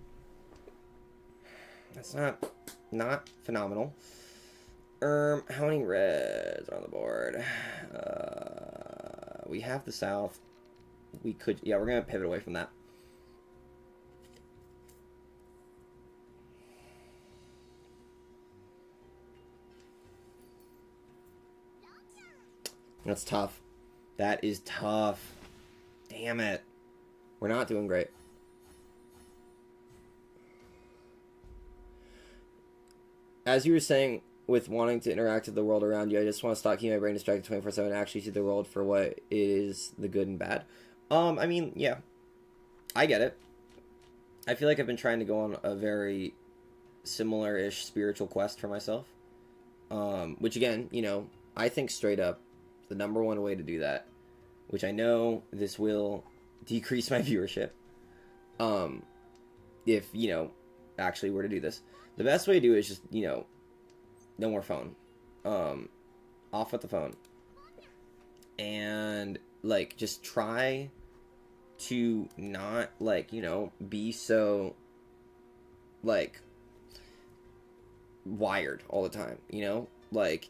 That's not phenomenal. How many reds are on the board? We have the South. We could... Yeah, we're going to pivot away from that. That's tough. That is tough. Damn it. We're not doing great. As you were saying, with wanting to interact with the world around you, I just want to stop keeping my brain distracted 24/7 and actually see the world for what is the good and bad. I mean, yeah. I get it. I feel like I've been trying to go on a very similar-ish spiritual quest for myself. Which, again, you know, I think straight up, the number one way to do that, which I know this will decrease my viewership, if, you know, actually were to do this. The best way to do it is just, you know, no more phone. Off with the phone. And, like, just try to not, like, you know, be so, like, wired all the time, you know? Like,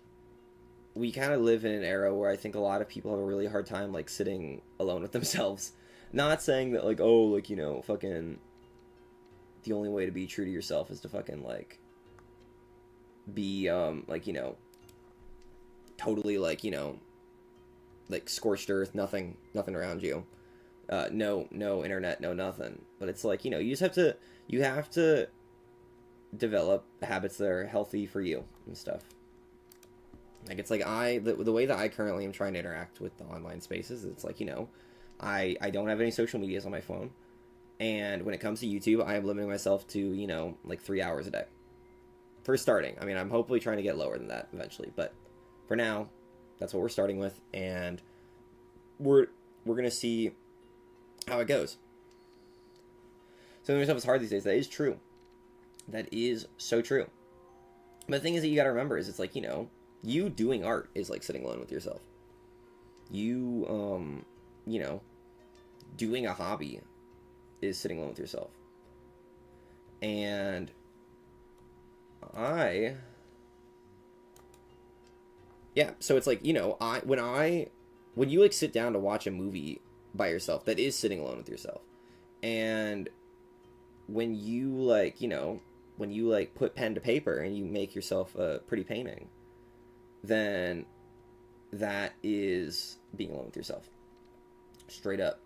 we kind of live in an era where I think a lot of people have a really hard time, like, sitting alone with themselves. Not saying that, like, oh, like, you know, fucking the only way to be true to yourself is to fucking, like, be, like, you know, totally, like, you know, like, scorched earth, nothing around you. No internet, no nothing. But it's like, you know, you have to develop habits that are healthy for you and stuff. Like, it's like the way that I currently am trying to interact with the online spaces, it's like, you know, I don't have any social medias on my phone. And when it comes to YouTube, I am limiting myself to, you know, like 3 hours a day. For starting. I mean, I'm hopefully trying to get lower than that eventually. But for now, that's what we're starting with. And we're going to see how it goes. So yourself is hard these days. That is true. That is so true. But the thing is that you got to remember is it's like, you know, you doing art is like sitting alone with yourself. You, you know, doing a hobby is sitting alone with yourself. And so it's like, you know, when you like sit down to watch a movie by yourself, that is sitting alone with yourself. And when you like, you know, when you like put pen to paper and you make yourself a pretty painting, then that is being alone with yourself. Straight up.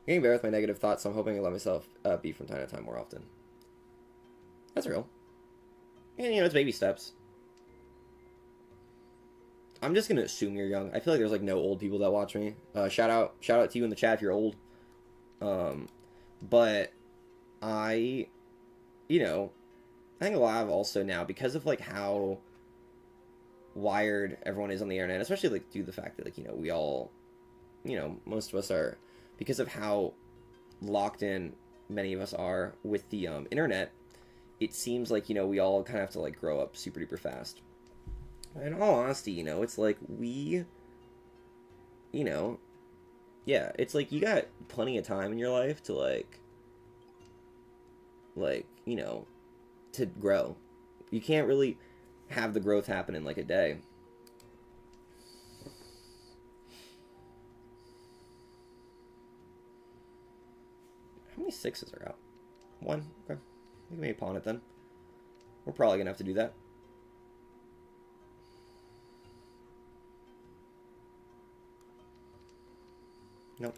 I'm getting better with my negative thoughts, so I'm hoping I let myself be from time to time more often. That's real. And, you know, it's baby steps. I'm just gonna assume you're young. I feel like there's like no old people that watch me. Shout out to you in the chat if you're old. But I, you know, I think a lot of also now, because of like how wired everyone is on the internet, especially like due to the fact that like, you know, we all, you know, most of us are, because of how locked in many of us are with the internet, it seems like, you know, we all kind of have to like grow up super duper fast. In all honesty, you know, it's like we, you know, yeah, it's like you got plenty of time in your life to like, you know, to grow. You can't really have the growth happen in like a day. How many sixes are out? One? Okay. We can maybe pawn it then. We're probably gonna have to do that. Nope.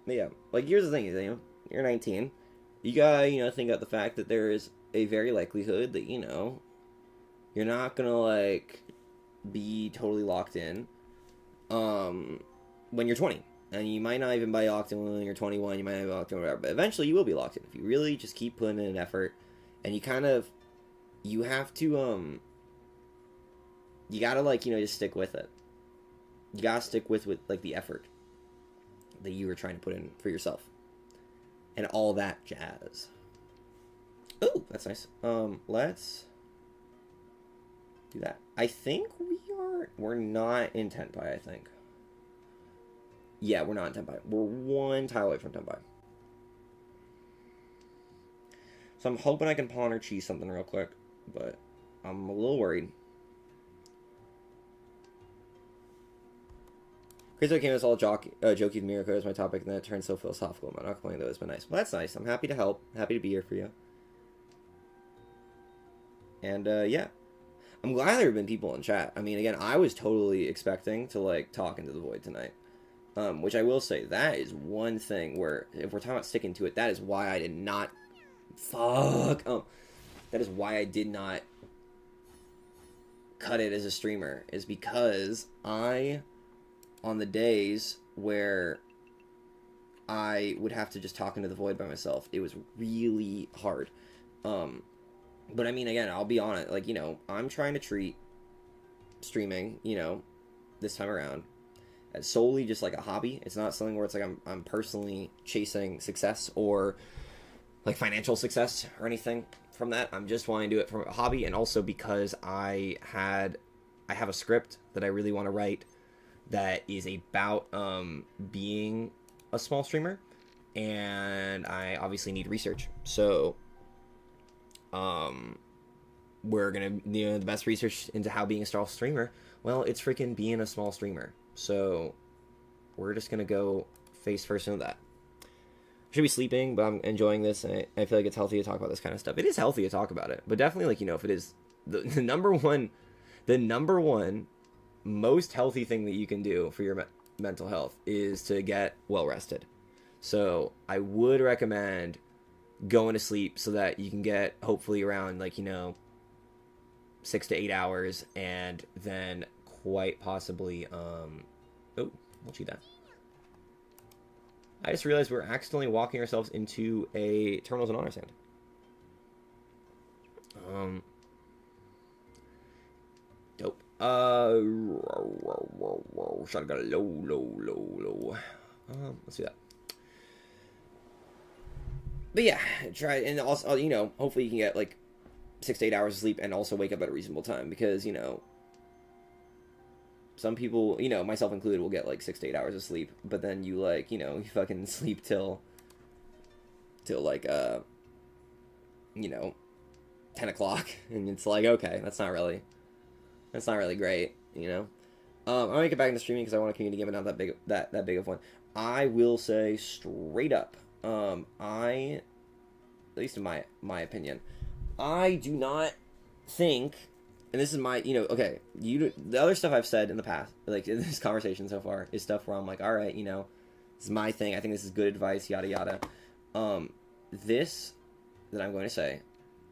But yeah, like here's the thing, you know, you're 19. You gotta, you know, think about the fact that there is a very likelihood that, you know, you're not gonna like be totally locked in when you're 20. And you might not even be locked in when you're 21, you might not be locked in whatever, but eventually you will be locked in if you really just keep putting in an effort. And you kind of, you have to you gotta like, you know, just stick with it. You gotta stick with like the effort that you were trying to put in for yourself and all that jazz. Oh, that's nice. Let's do that. I think we're not in 10 pi, I think. Yeah, we're not in 10 pi. We're one tile away from 10 pi. So I'm hoping I can pawn or cheese something real quick, but I'm a little worried. Crazy came as all jokey with Miracle as my topic, and then it turned so philosophical. I'm not complaining though, it's been nice. Well, that's nice. I'm happy to help. Happy to be here for you. And yeah, I'm glad there have been people in chat. I mean, again, I was totally expecting to like talk into the void tonight, which I will say that is one thing where if we're talking about sticking to it, that is why I did not. That is why I did not cut it as a streamer. Is because on the days where I would have to just talk into the void by myself, it was really hard. But I mean, again, I'll be honest, like, you know, I'm trying to treat streaming, you know, this time around as solely just like a hobby. It's not something where it's like I'm personally chasing success or like financial success or anything from that. I'm just wanting to do it from a hobby, and also because I have a script that I really want to write that is about being a small streamer, and I obviously need research. So, we're gonna, the best research into how being a small streamer. Well, it's freaking being a small streamer. So, we're just gonna go face first into that. I should be sleeping, but I'm enjoying this, and I feel like it's healthy to talk about this kind of stuff. It is healthy to talk about it, but definitely, like, if it is the number one most healthy thing that you can do for your mental health is to get well rested. So I would recommend going to sleep so that you can get hopefully around 6 to 8 hours, and then quite possibly oh, we'll cheat that. I just realized we're accidentally walking ourselves into a Terminals and Honor Sand. Dope. Shot got a low. Let's do that. But yeah, try, and also, hopefully you can get 6 to 8 hours of sleep and also wake up at a reasonable time, because, some people, myself included, will get 6 to 8 hours of sleep, but then you you fucking sleep till 10 o'clock, and it's okay, that's not really great, I'm gonna get back into streaming because I want a community game, but not that big of one. I will say straight up, at least in my opinion, I do not think, and this is my, okay, the other stuff I've said in the past, in this conversation so far, is stuff where I'm all right, this is my thing, I think this is good advice, yada yada. This that I'm going to say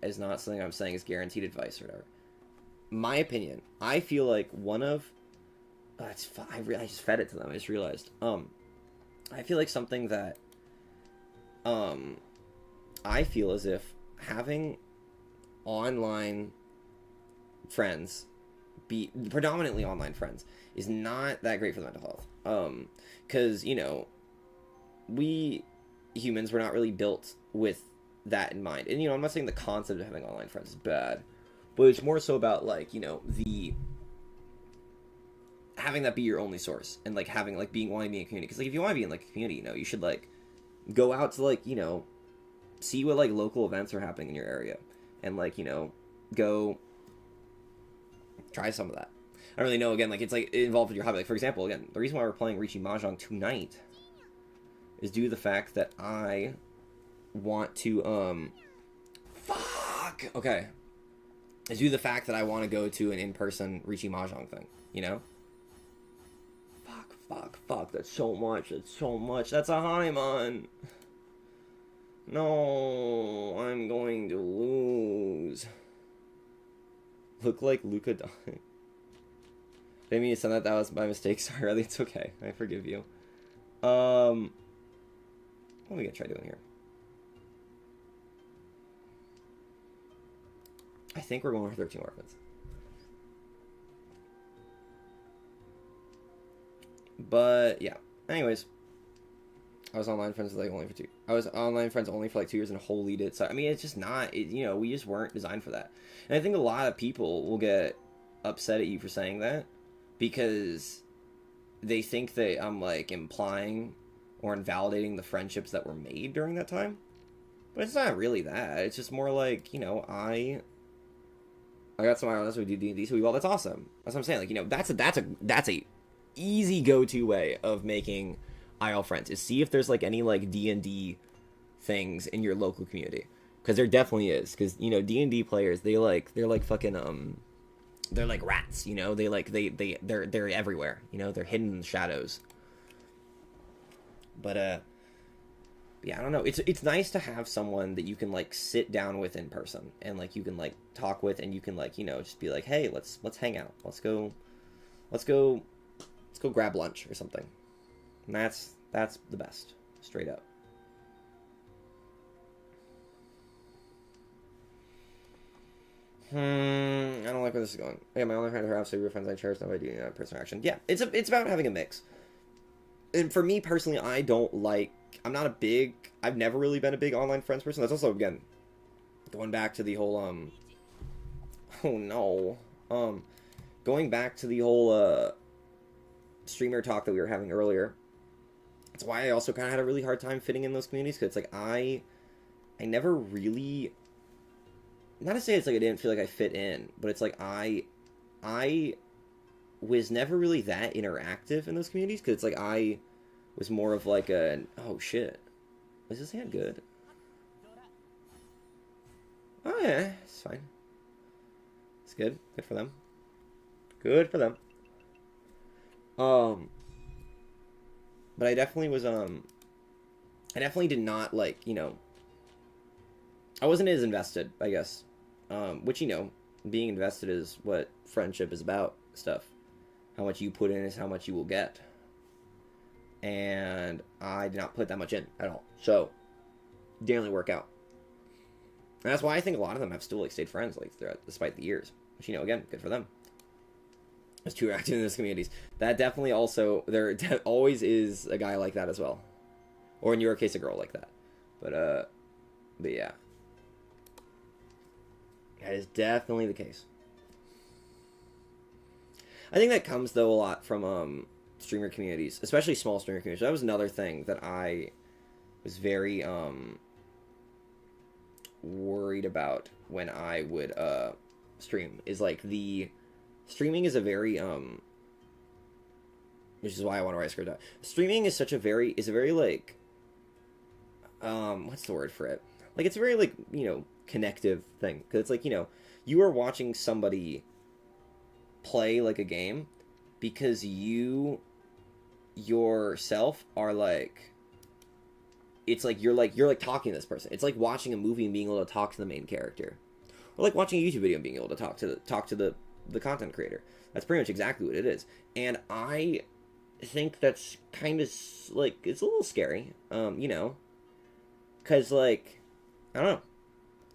is not something I'm saying is guaranteed advice or whatever. My opinion, I feel like one of, I just fed it to them, I just realized, I feel like something that, I feel as if having online friends, be predominantly online friends, is not that great for the mental health. Because, we humans were not really built with that in mind. And, I'm not saying the concept of having online friends is bad, but it's more so about, the having that be your only source, and, having, wanting to be in a community. Because, if you want to be in, a community, you should, go out to, see what, local events are happening in your area, and, go try some of that. I don't really know, again, it's, involved with your hobby. For example, again, the reason why we're playing Richie Mahjong tonight is due to the fact that I want to, is due to the fact that I want to go to an in-person Richie Mahjong thing, Fuck, that's so much, that's a Haimon! No, I'm going to lose. Look like Luca dying. Didn't mean to send that was my mistake, sorry, it's okay, I forgive you. What are we gonna try doing here? I think we're going for 13 orphans. But yeah. Anyways, I was online friends with only for 2. I was online friends only for 2 years, and wholly did. So I mean, it's just not. We just weren't designed for that. And I think a lot of people will get upset at you for saying that, because they think that I'm implying or invalidating the friendships that were made during that time. But it's not really that. It's just more I got some IRL, we do D&D, so that's awesome. That's what I'm saying. That's a easy go-to way of making IRL friends, is see if there's any D&D things in your local community, because there definitely is. Because D&D players, they're fucking they're like rats, they're everywhere, they're hidden in the shadows. But yeah, I don't know, it's nice to have someone that you can sit down with in person, and you can talk with, and you can just be hey, let's hang out, let's go grab lunch or something. And that's the best, straight up. I don't like where this is going. Yeah, my only friend are absolutely real friends I cherish, nobody do personal action. Yeah, it's about having a mix. And for me personally, I've never really been a big online friends person. That's also, again, going back to the whole going back to the whole streamer talk that we were having earlier. That's why I also kind of had a really hard time fitting in those communities, because it's like I never really, not to say it's like I didn't feel like I fit in, but it's like I was never really that interactive in those communities, because it's like I was more of like oh shit, is this hand good? Oh yeah, it's fine. It's good. Good for them. Good for them. Um, but I definitely was I definitely did not like, I wasn't as invested, I guess. Which, being invested is what friendship is about, stuff. How much you put in is how much you will get. And I did not put that much in at all. So, didn't really work out. And that's why I think a lot of them have still like stayed friends like throughout, despite the years. Which, again, good for them. As too active in those communities. That definitely also, always is a guy like that as well. Or in your case, a girl like that. But yeah. That is definitely the case. I think that comes, though, a lot from streamer communities, especially small streamer communities. That was another thing that I was very worried about when I would stream. Is like the streaming is a very which is why I want to write a script out. Streaming is a very like what's the word for it? Like it's a very like connective thing, because it's like you are watching somebody play like a game because you yourself are like, it's like you're like talking to this person. It's like watching a movie and being able to talk to the main character, or like watching a YouTube video and being able to talk to the content creator. That's pretty much exactly what it is. And I think that's kind of like, it's a little scary, because like, I don't know,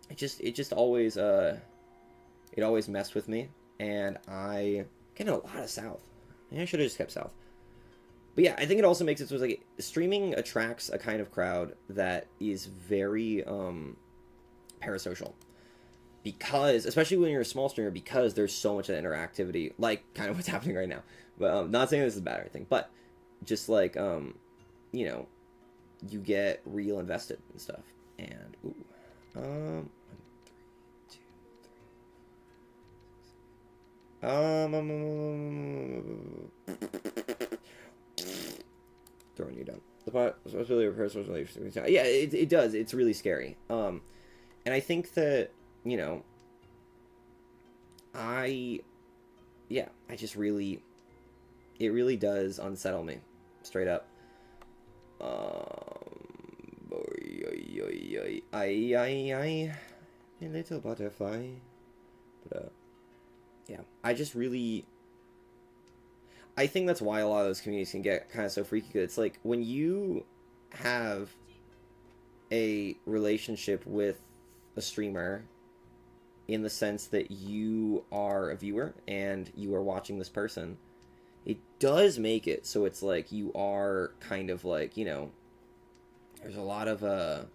it just always it always messed with me, and I get a lot of South. Maybe I should have just kept South. But yeah, I think it also makes it so it's like streaming attracts a kind of crowd that is very parasocial, because especially when you're a small streamer, because there's so much of interactivity, like kind of what's happening right now. But not saying this is bad or anything, but just like you get real invested and stuff. And ooh, 1, 2, 3. Throwing you down. The pot was really yeah, it does. It's really scary. And I think that I just really, it really does unsettle me, straight up. A little butterfly. But yeah, I just really, I think that's why a lot of those communities can get kind of so freaky good. It's like when you have a relationship with a streamer, in the sense that you are a viewer and you are watching this person, it does make it so it's like you are kind of like, there's a lot of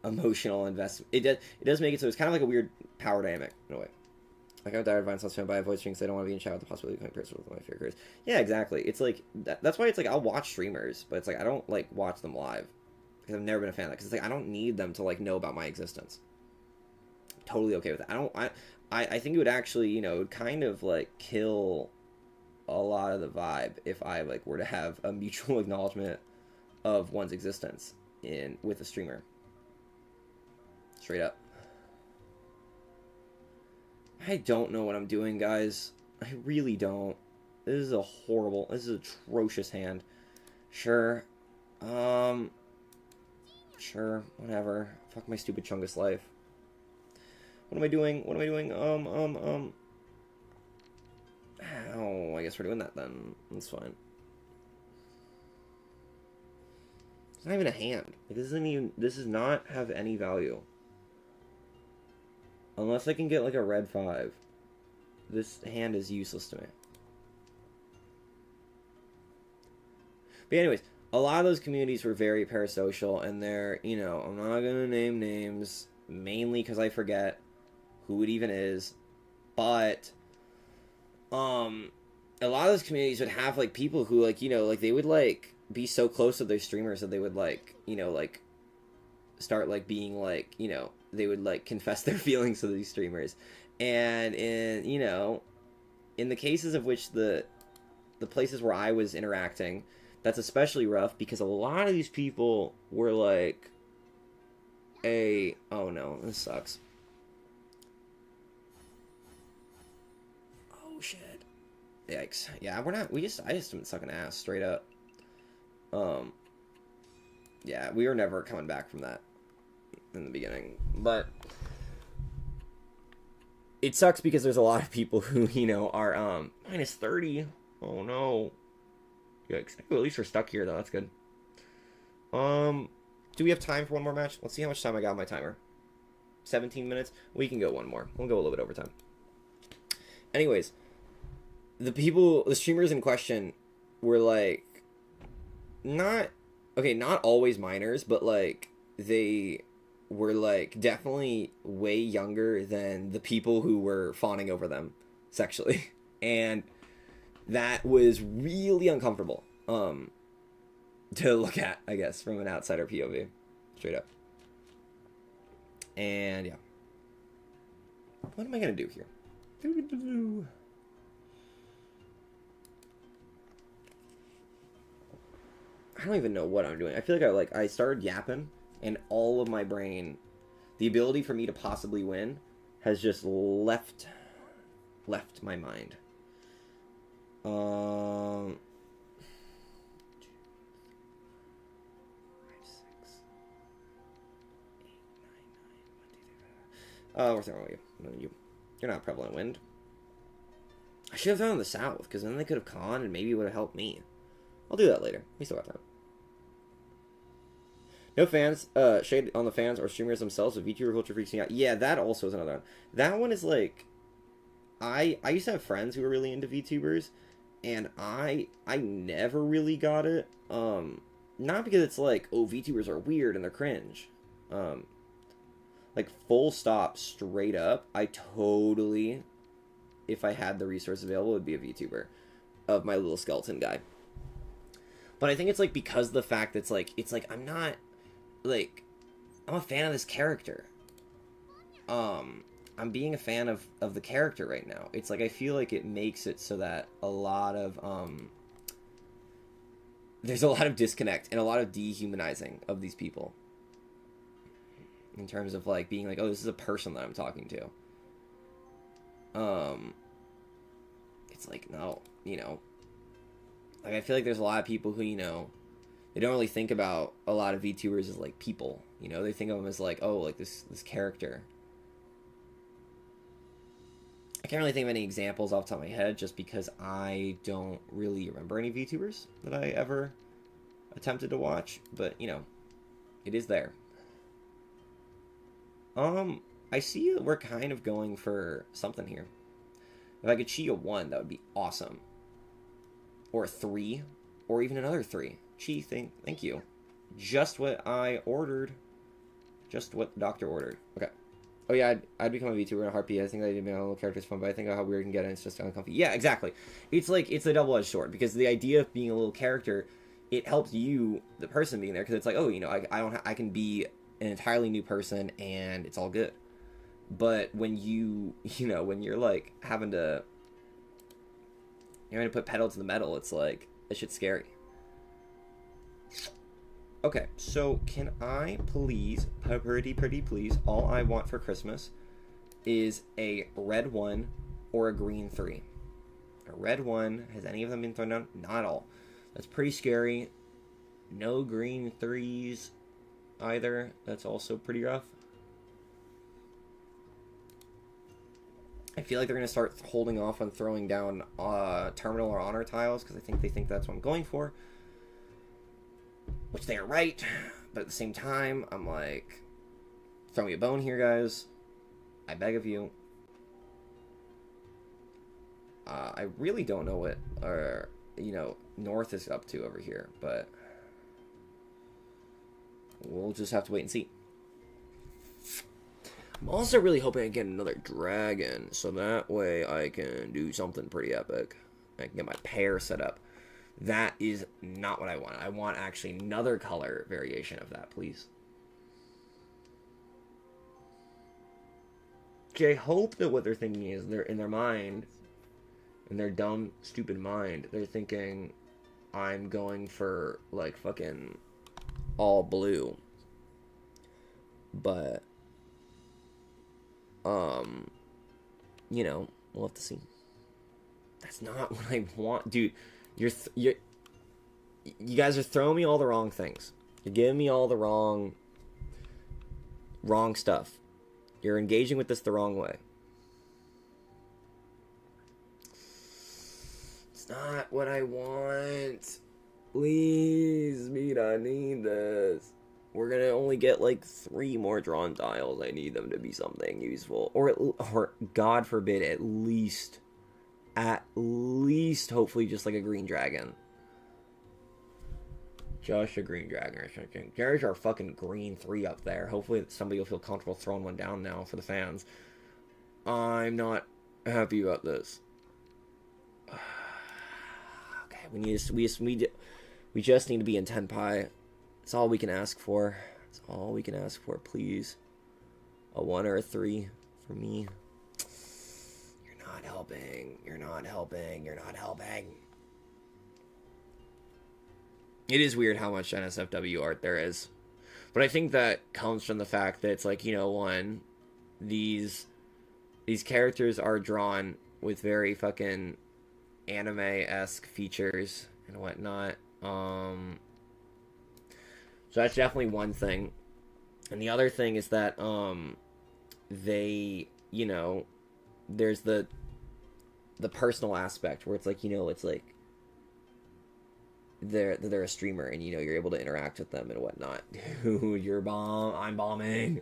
emotional investment. It does make it so it's kind of like a weird power dynamic in a way. Like, I'm tired of Vine's fan by voice strings. I don't want to be in chat with the possibility of becoming personal with my favorite careers. Yeah, exactly. It's like that's why it's like I'll watch streamers, but it's like I don't like watch them live, because I've never been a fan of that. Because it's like I don't need them to like know about my existence. I'm totally okay with that. I think it would actually kind of like kill a lot of the vibe if I like were to have a mutual acknowledgement of one's existence with a streamer. Straight up. I don't know what I'm doing, guys. I really don't. This is an atrocious hand. Sure. Sure, whatever. Fuck my stupid Chungus life. What am I doing? Oh, I guess we're doing that then. That's fine. It's not even a hand. Like, this does not have any value. Unless I can get like a red 5. This hand is useless to me. But anyways, a lot of those communities were very parasocial, and they're, I'm not gonna name names, mainly because I forget who it even is, but a lot of those communities would have like people who like, like they would like be so close to their streamers that they would like, you know, like start like being like, you know, they would like confess their feelings to these streamers. And in, you know, in the cases of which the places where I was interacting, that's especially rough because a lot of these people were like oh no, this sucks. Oh shit. Yikes. Yeah, I just been sucking ass straight up. Yeah, we were never coming back from that in the beginning. But it sucks because there's a lot of people who, you know, are minus 30. Oh no. Yikes. At least we're stuck here though, that's good. Do we have time for one more match? Let's see how much time I got on my timer. 17 minutes? We can go one more. We'll go a little bit over time. Anyways, the streamers in question were like, not always minors, but like they were like definitely way younger than the people who were fawning over them sexually. And that was really uncomfortable to look at, I guess, from an outsider POV. Straight up. And yeah. What am I going to do here? I don't even know what I'm doing. I feel like I started yapping, and all of my brain, the ability for me to possibly win, has just left my mind. What's wrong with you? You're not prevalent wind. I should have done the south, because then they could have conned and maybe it would have helped me. I'll do that later. We still got time. No fans, shade on the fans or streamers themselves, with VTuber culture freaking out. Yeah, that also is another one. That one is like, I used to have friends who were really into VTubers, and I never really got it. Not because it's like, oh, VTubers are weird and they're cringe. Like, full stop, straight up, I totally, if I had the resource available, would be a VTuber of my little skeleton guy. But I think it's like because the fact that it's like I'm not like, I'm a fan of this character. I'm being a fan of the character right now. It's like I feel like it makes it so that a lot of there's a lot of disconnect and a lot of dehumanizing of these people. In terms of like being like, oh, this is a person that I'm talking to. It's like, no, you know, like I feel like there's a lot of people who, you know, they don't really think about a lot of VTubers as like people, you know, they think of them as like, oh, like this character. I can't really think of any examples off the top of my head just because I don't really remember any VTubers that I ever attempted to watch, but you know, it is there. I see we're kind of going for something here. If I could cheat a 1, that would be awesome. Or a 3, or even another 3. Chi, thank you. Just what I ordered. Just what the doctor ordered. Okay. Oh yeah, I'd become a VTuber in a heartbeat. I think I did my own little character's fun, but I think how weird you can get it, it's just uncomfy. Yeah, exactly. It's like, it's a double-edged sword, because the idea of being a little character, it helps you, the person being there, because it's like, oh, you know, I can be an entirely new person, and it's all good. But when you know, when you're like having to put pedal to the metal, it's like, that shit's scary. Okay, so can I please, pretty please, all I want for Christmas is a red 1 or a green 3. A red 1, has any of them been thrown down? Not all. That's pretty scary. No green 3s either. That's also pretty rough. I feel like they're going to start holding off on throwing down terminal or honor tiles, because I think they think that's what I'm going for. Which they are right, but at the same time, I'm like, throw me a bone here, guys. I beg of you. I really don't know what, you know, North is up to over here, but we'll just have to wait and see. I'm also really hoping I get another dragon, so that way I can do something pretty epic. I can get my pair set up. That is not what I want. I want actually another color variation of that, please. Okay, I hope that what they're thinking is they're in their mind, in their dumb, stupid mind, they're thinking I'm going for like fucking all blue. But you know, we'll have to see. That's not what I want, dude. You guys are throwing me all the wrong things. You're giving me all the wrong stuff. You're engaging with this the wrong way. It's not what I want. Please, Meat, I need this. We're gonna only get like 3 more drawn tiles. I need them to be something useful. Or God forbid, at least, hopefully just like a green dragon. Just a green dragon or something. There's our fucking green 3 up there. Hopefully somebody will feel comfortable throwing one down now for the fans. I'm not happy about this. Okay, we just need to be in 10 pie. That's all we can ask for. That's all we can ask for, please. A 1 or a 3 for me. You're not helping. You're not helping. You're not helping. It is weird how much NSFW art there is. But I think that comes from the fact that it's like, you know, one, these characters are drawn with very fucking anime-esque features and whatnot. So that's definitely one thing. And the other thing is that they, you know, there's the personal aspect where it's like, you know, it's like they're a streamer and, you know, you're able to interact with them and whatnot. Dude, you're I'm bombing.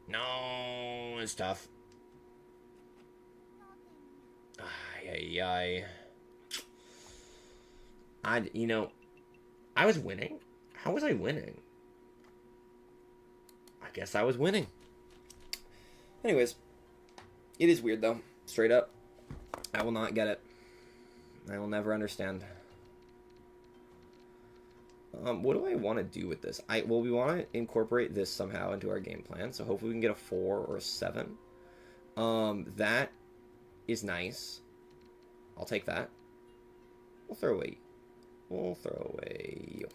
No, it's tough. I was winning. How was I winning? I guess I was winning. Anyways, it is weird though. Straight up, I will not get it. I will never understand. What do I want to do with this? We want to incorporate this somehow into our game plan. So hopefully we can get a 4 or a 7. That is nice. I'll take that. We'll throw away you.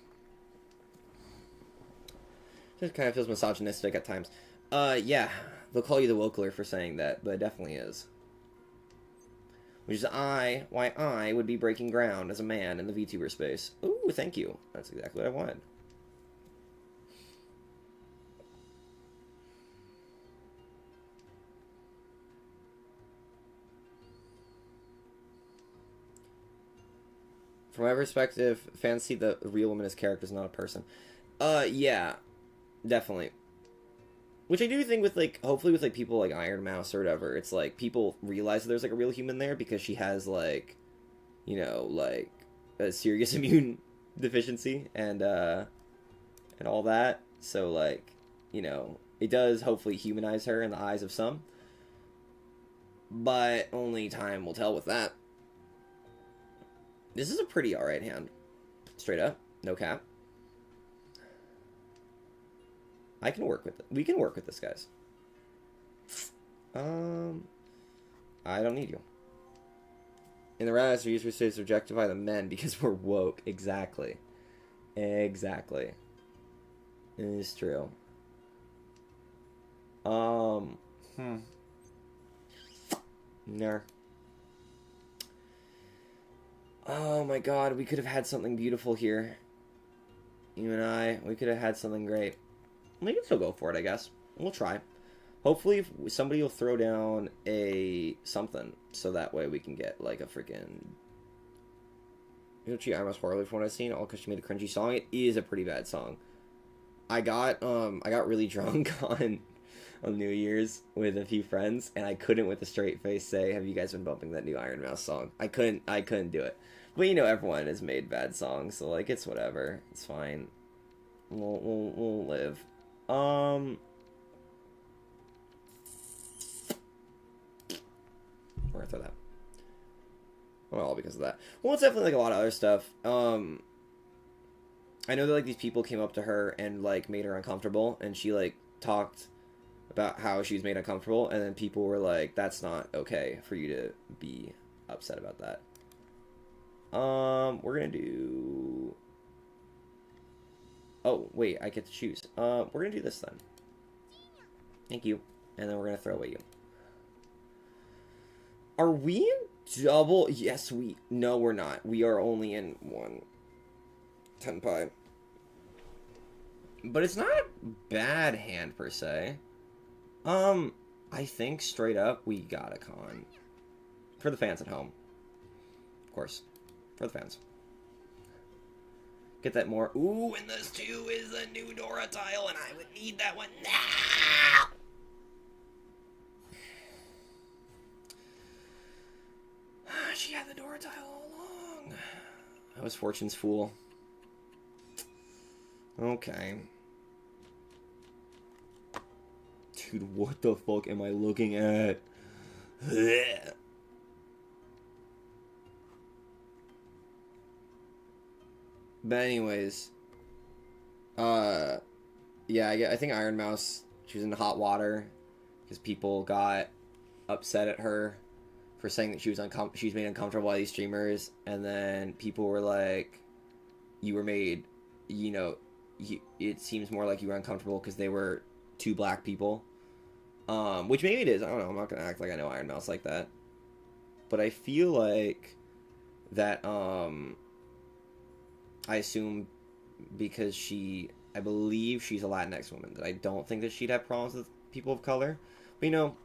Just kind of feels misogynistic at times. Yeah. They'll call you the wokeler for saying that, but it definitely is. Which is why I would be breaking ground as a man in the VTuber space. Ooh, thank you. That's exactly what I wanted. From my perspective, fans see the real woman as characters, not a person. Yeah. Definitely. Which I do think with, like, hopefully with, like, people like Iron Mouse or whatever, it's, like, people realize that there's, like, a real human there because she has, like, you know, like, a serious immune deficiency and all that. So, like, you know, it does hopefully humanize her in the eyes of some. But only time will tell with that. This is a pretty alright hand. Straight up. No cap. I can work with it. We can work with this, guys. I don't need you. In the rise, we usually say objectify the men because we're woke. Exactly. Exactly. It is true. No. Oh my god, we could have had something beautiful here. You and I, we could have had something great. We can still go for it, I guess. We'll try. Hopefully, somebody will throw down a something, so that way we can get, like, a freaking... You know, I'm horribly from what I've seen, all because she made a cringy song. It is a pretty bad song. I got really drunk on New Year's with a few friends, and I couldn't with a straight face say, have you guys been bumping that new Iron Mouse song? I couldn't do it. But, you know, everyone has made bad songs, so, like, it's whatever. It's fine. We'll live. We're gonna throw that. Well, all because of that. Well, it's definitely like a lot of other stuff. I know that like these people came up to her and like made her uncomfortable, and she like talked about how she was made uncomfortable, and then people were like, "That's not okay for you to be upset about that." We're gonna do. Oh wait, I get to choose. We're gonna do this then. Thank you, and then we're gonna throw away you. Are we in double? Yes, we. No, we're not. We are only in one. Tenpai. But it's not a bad hand per se. I think straight up we got a con. For the fans at home. Of course. For the fans. Get that more. Ooh, and this too is a new Dora tile, and I would need that one now. She had the Dora tile all along. I was Fortune's fool. Okay. Dude, what the fuck am I looking at? But anyways, yeah, I think Iron Mouse, she was in hot water because people got upset at her for saying that she was made uncomfortable by these streamers, and then people were like, you were made, you know, it seems more like you were uncomfortable because they were two black people. Which maybe it is. I don't know. I'm not gonna act like I know Iron Mouse like that. But I feel like that, I assume because I believe she's a Latinx woman, that I don't think that she'd have problems with people of color. But, you know,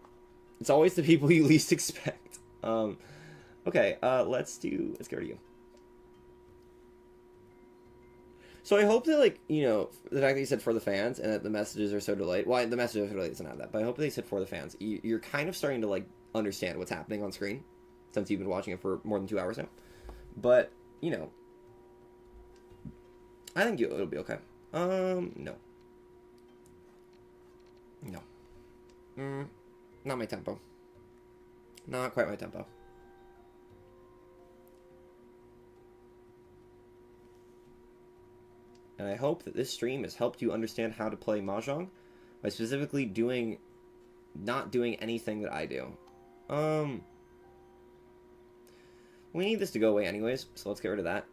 it's always the people you least expect. Okay, let's get rid of you. So I hope that, like, you know, the fact that you said for the fans and that the messages are so delayed. Well, the messages are so delayed doesn't have that, but I hope that they said for the fans. You're kind of starting to, like, understand what's happening on screen since you've been watching it for more than 2 hours now. But, you know, I think it'll be okay. No. No. Not my tempo. Not quite my tempo. And I hope that this stream has helped you understand how to play Mahjong by specifically not doing anything that I do. We need this to go away anyways, so let's get rid of that.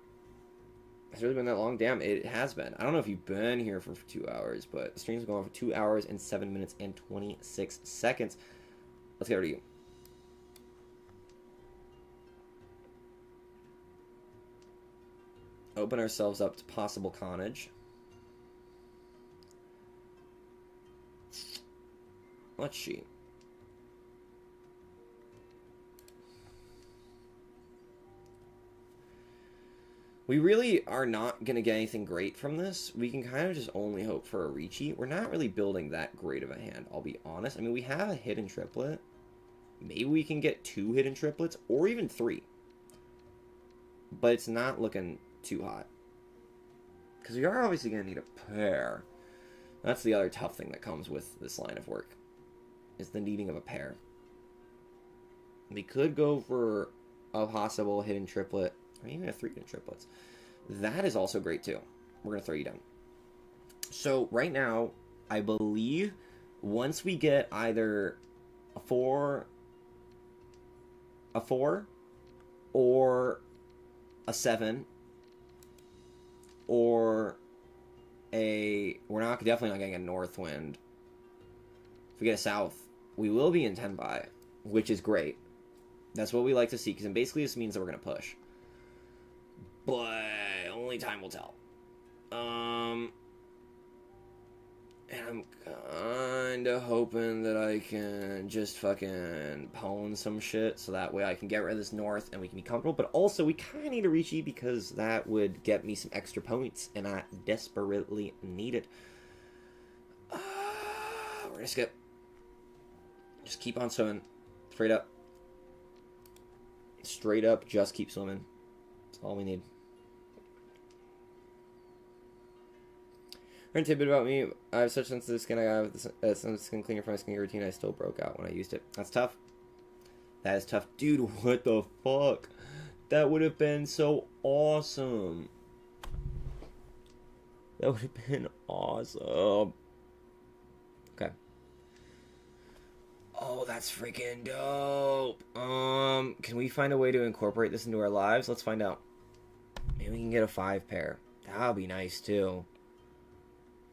It's really been that long? Damn, it has been. I don't know if you've been here for 2 hours, but the stream's going on for 2 hours and 7 minutes and 26 seconds. Let's get rid of you. Open ourselves up to possible carnage. Let's see. We really are not going to get anything great from this. We can kind of just only hope for a Ricci. We're not really building that great of a hand, I'll be honest. I mean, we have a hidden triplet. Maybe we can get 2 hidden triplets, or even 3. But it's not looking too hot. Because we are obviously going to need a pair. That's the other tough thing that comes with this line of work, is the needing of a pair. We could go for a possible hidden triplet, or even a 3 hidden triplets. That is also great too. We're going to throw you down. So right now, I believe once we get either a 4 or a 7 or we're definitely not getting a north wind. If we get a south, we will be in Tenbai, which is great. That's what we like to see, because basically this means that we're going to push. But only time will tell. And I'm kind of hoping that I can just fucking pwn some shit, so that way I can get rid of this north and we can be comfortable. But also, we kind of need a Ricci, because that would get me some extra points, and I desperately need it. We're gonna skip. Just keep on swimming. Straight up. Straight up, just keep swimming. That's all we need. Learn a tidbit about me. I have such sensitive skin. I have some skin cleaner for my skincare routine. I still broke out when I used it. That's tough. That is tough. Dude, what the fuck? That would have been so awesome. That would have been awesome. Okay. Oh, that's freaking dope. Can we find a way to incorporate this into our lives? Let's find out. Maybe we can get a 5 pair. That'll be nice too.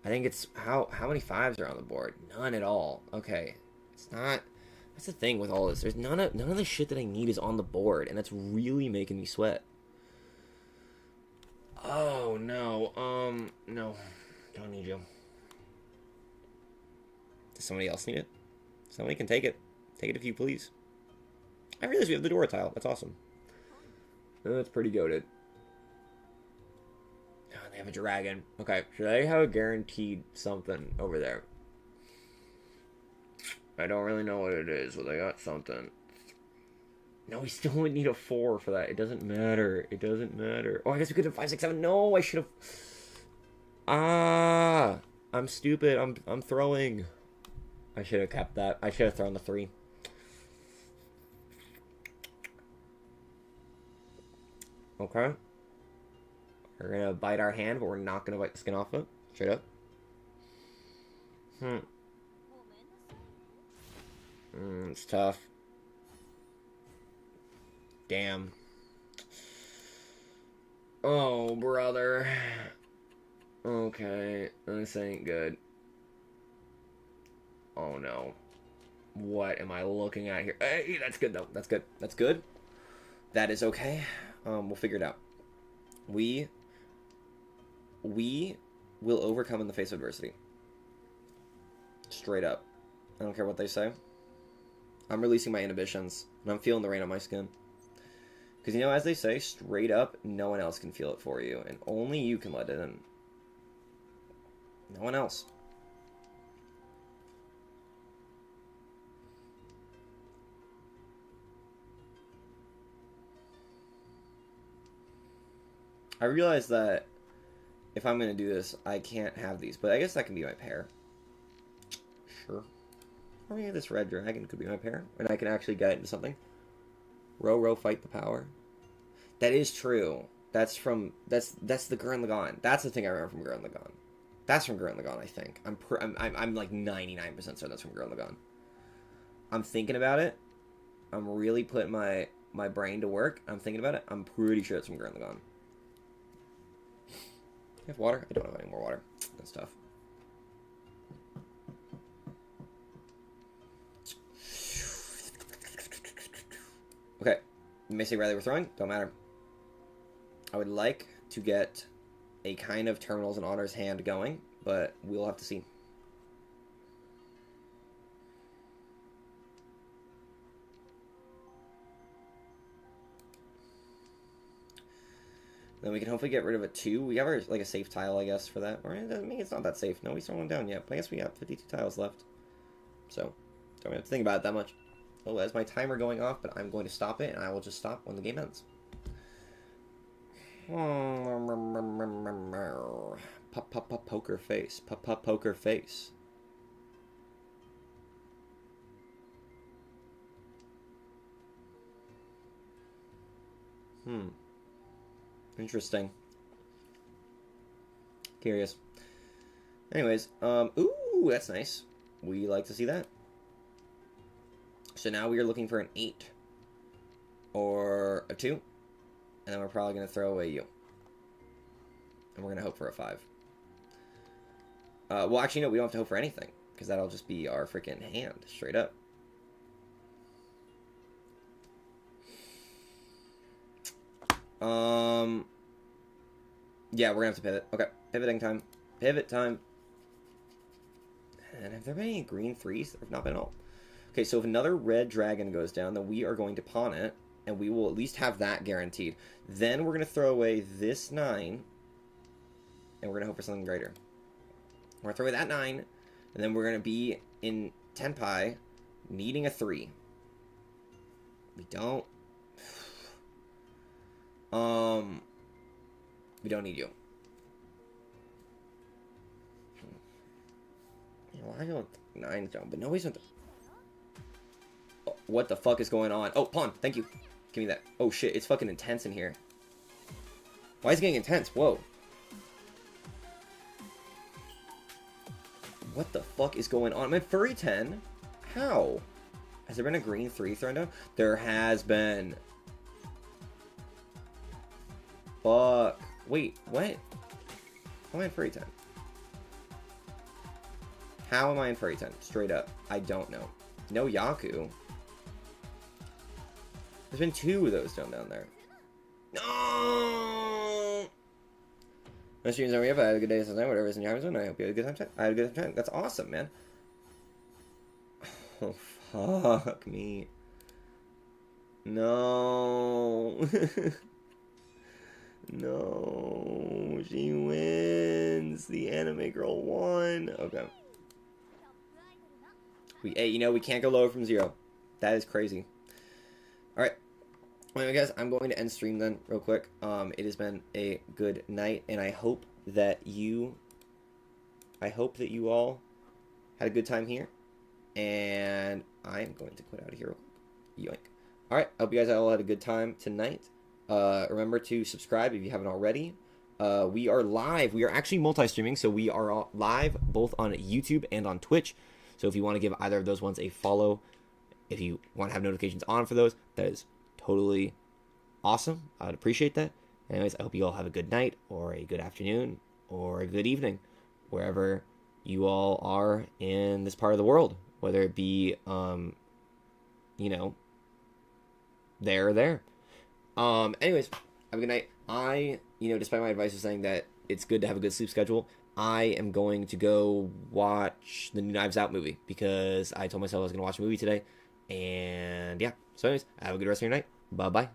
I think it's how many 5s are on the board? None at all. Okay. It's not. That's the thing with all this. There's none of the shit that I need is on the board, and that's really making me sweat. Oh no. No. Don't need you. Does somebody else need it? Somebody can take it. Take it if you please. I realize we have the door tile. That's awesome. That's pretty goated. Oh, they have a dragon. Okay, should I have a guaranteed something over there? I don't really know what it is, but I got something. No, we still would need a 4 for that. It doesn't matter. It doesn't matter. Oh, I guess we could have 5, 6, 7. No, I should have. Ah, I'm stupid. I'm throwing. I should have kept that. I should have thrown the 3. Okay. We're gonna bite our hand, but we're not gonna bite the skin off it. Straight up. It's tough. Damn. Oh, brother. Okay, this ain't good. Oh no. What am I looking at here? Hey, that's good though. That's good. That's good. That is okay. We'll figure it out. We will overcome in the face of adversity. Straight up. I don't care what they say. I'm releasing my inhibitions, and I'm feeling the rain on my skin. Because, you know, as they say, straight up, no one else can feel it for you, and only you can let it in. No one else. I realize that if I'm going to do this, I can't have these, but I guess that can be my pair. Sure. Or maybe this red dragon could be my pair, and I can actually get into something. Row, row, fight the power. That is true. That's the Gurren Lagann. That's the thing I remember from Gurren Lagann. That's from Gurren Lagann, I think. I'm like 99% certain that's from Gurren Lagann. I'm thinking about it. I'm really putting my brain to work. I'm thinking about it. I'm pretty sure it's from Gurren Lagann. You have water? I don't have any more water. That's tough. Okay. You may say Riley we're throwing. Don't matter. I would like to get a kind of Terminals and Honors hand going, but we'll have to see. Then we can hopefully get rid of a 2. We have our, like, a safe tile, I guess, for that. Or it doesn't mean it's not that safe. No, we still one down yet. But I guess we got 52 tiles left. So, don't have to think about it that much. Oh, as my timer going off, but I'm going to stop it, and I will just stop when the game ends. Poker face. Poker face. Interesting. Curious. Anyways, ooh, that's nice. We like to see that. So now we are looking for an 8 or a 2, and then we're probably going to throw away you. And we're going to hope for a 5. Well, actually, no, we don't have to hope for anything, because that'll just be our freaking hand, straight up. Yeah, we're going to have to pivot. Okay, pivoting time. Pivot time. And have there been any green 3s? There have not been at all. Okay, so if another red dragon goes down, then we are going to pawn it, and we will at least have that guaranteed. Then we're going to throw away this 9, and we're going to hope for something greater. We're going to throw away that 9, and then we're going to be in Tenpai, needing a 3. We don't... We don't need you. Well, I don't... 9's down, but nobody's... What the fuck is going on? Oh, pawn. Thank you. Give me that. Oh shit, it's fucking intense in here. Why is it getting intense? Whoa. What the fuck is going on? I'm at furry 10. How? Has there been a green 3 thrown down? There has been. Fuck. Wait, what? How am I in furry 10? How am I in furry 10? Straight up. I don't know. No Yaku. There's been 2 of those down there. No! My streams over here, but I had a good day tonight, whatever is in your house, and I hope you had a good time. I had a good time. That's awesome, man. Oh, fuck me. No. No. She wins. The anime girl won. Okay. Hey, you know, we can't go lower from 0. That is crazy. Alright. Anyway, guys, I'm going to end stream then, real quick. It has been a good night, and I hope that you all had a good time here. And I'm going to quit out of here real quick. Yoink. Alright, I hope you guys all had a good time tonight. Remember to subscribe if you haven't already. We are live. We are actually multi-streaming, so we are live both on YouTube and on Twitch. So if you want to give either of those ones a follow, if you want to have notifications on for those, that is totally awesome. I'd appreciate that. Anyways, I hope you all have a good night, or a good afternoon, or a good evening, wherever you all are in this part of the world, whether it be, you know, there or there. Anyways, have a good night. Despite my advice of saying that it's good to have a good sleep schedule, I am going to go watch the new Knives Out movie, because I told myself I was going to watch a movie today. And yeah, so anyways, have a good rest of your night. Bye-bye.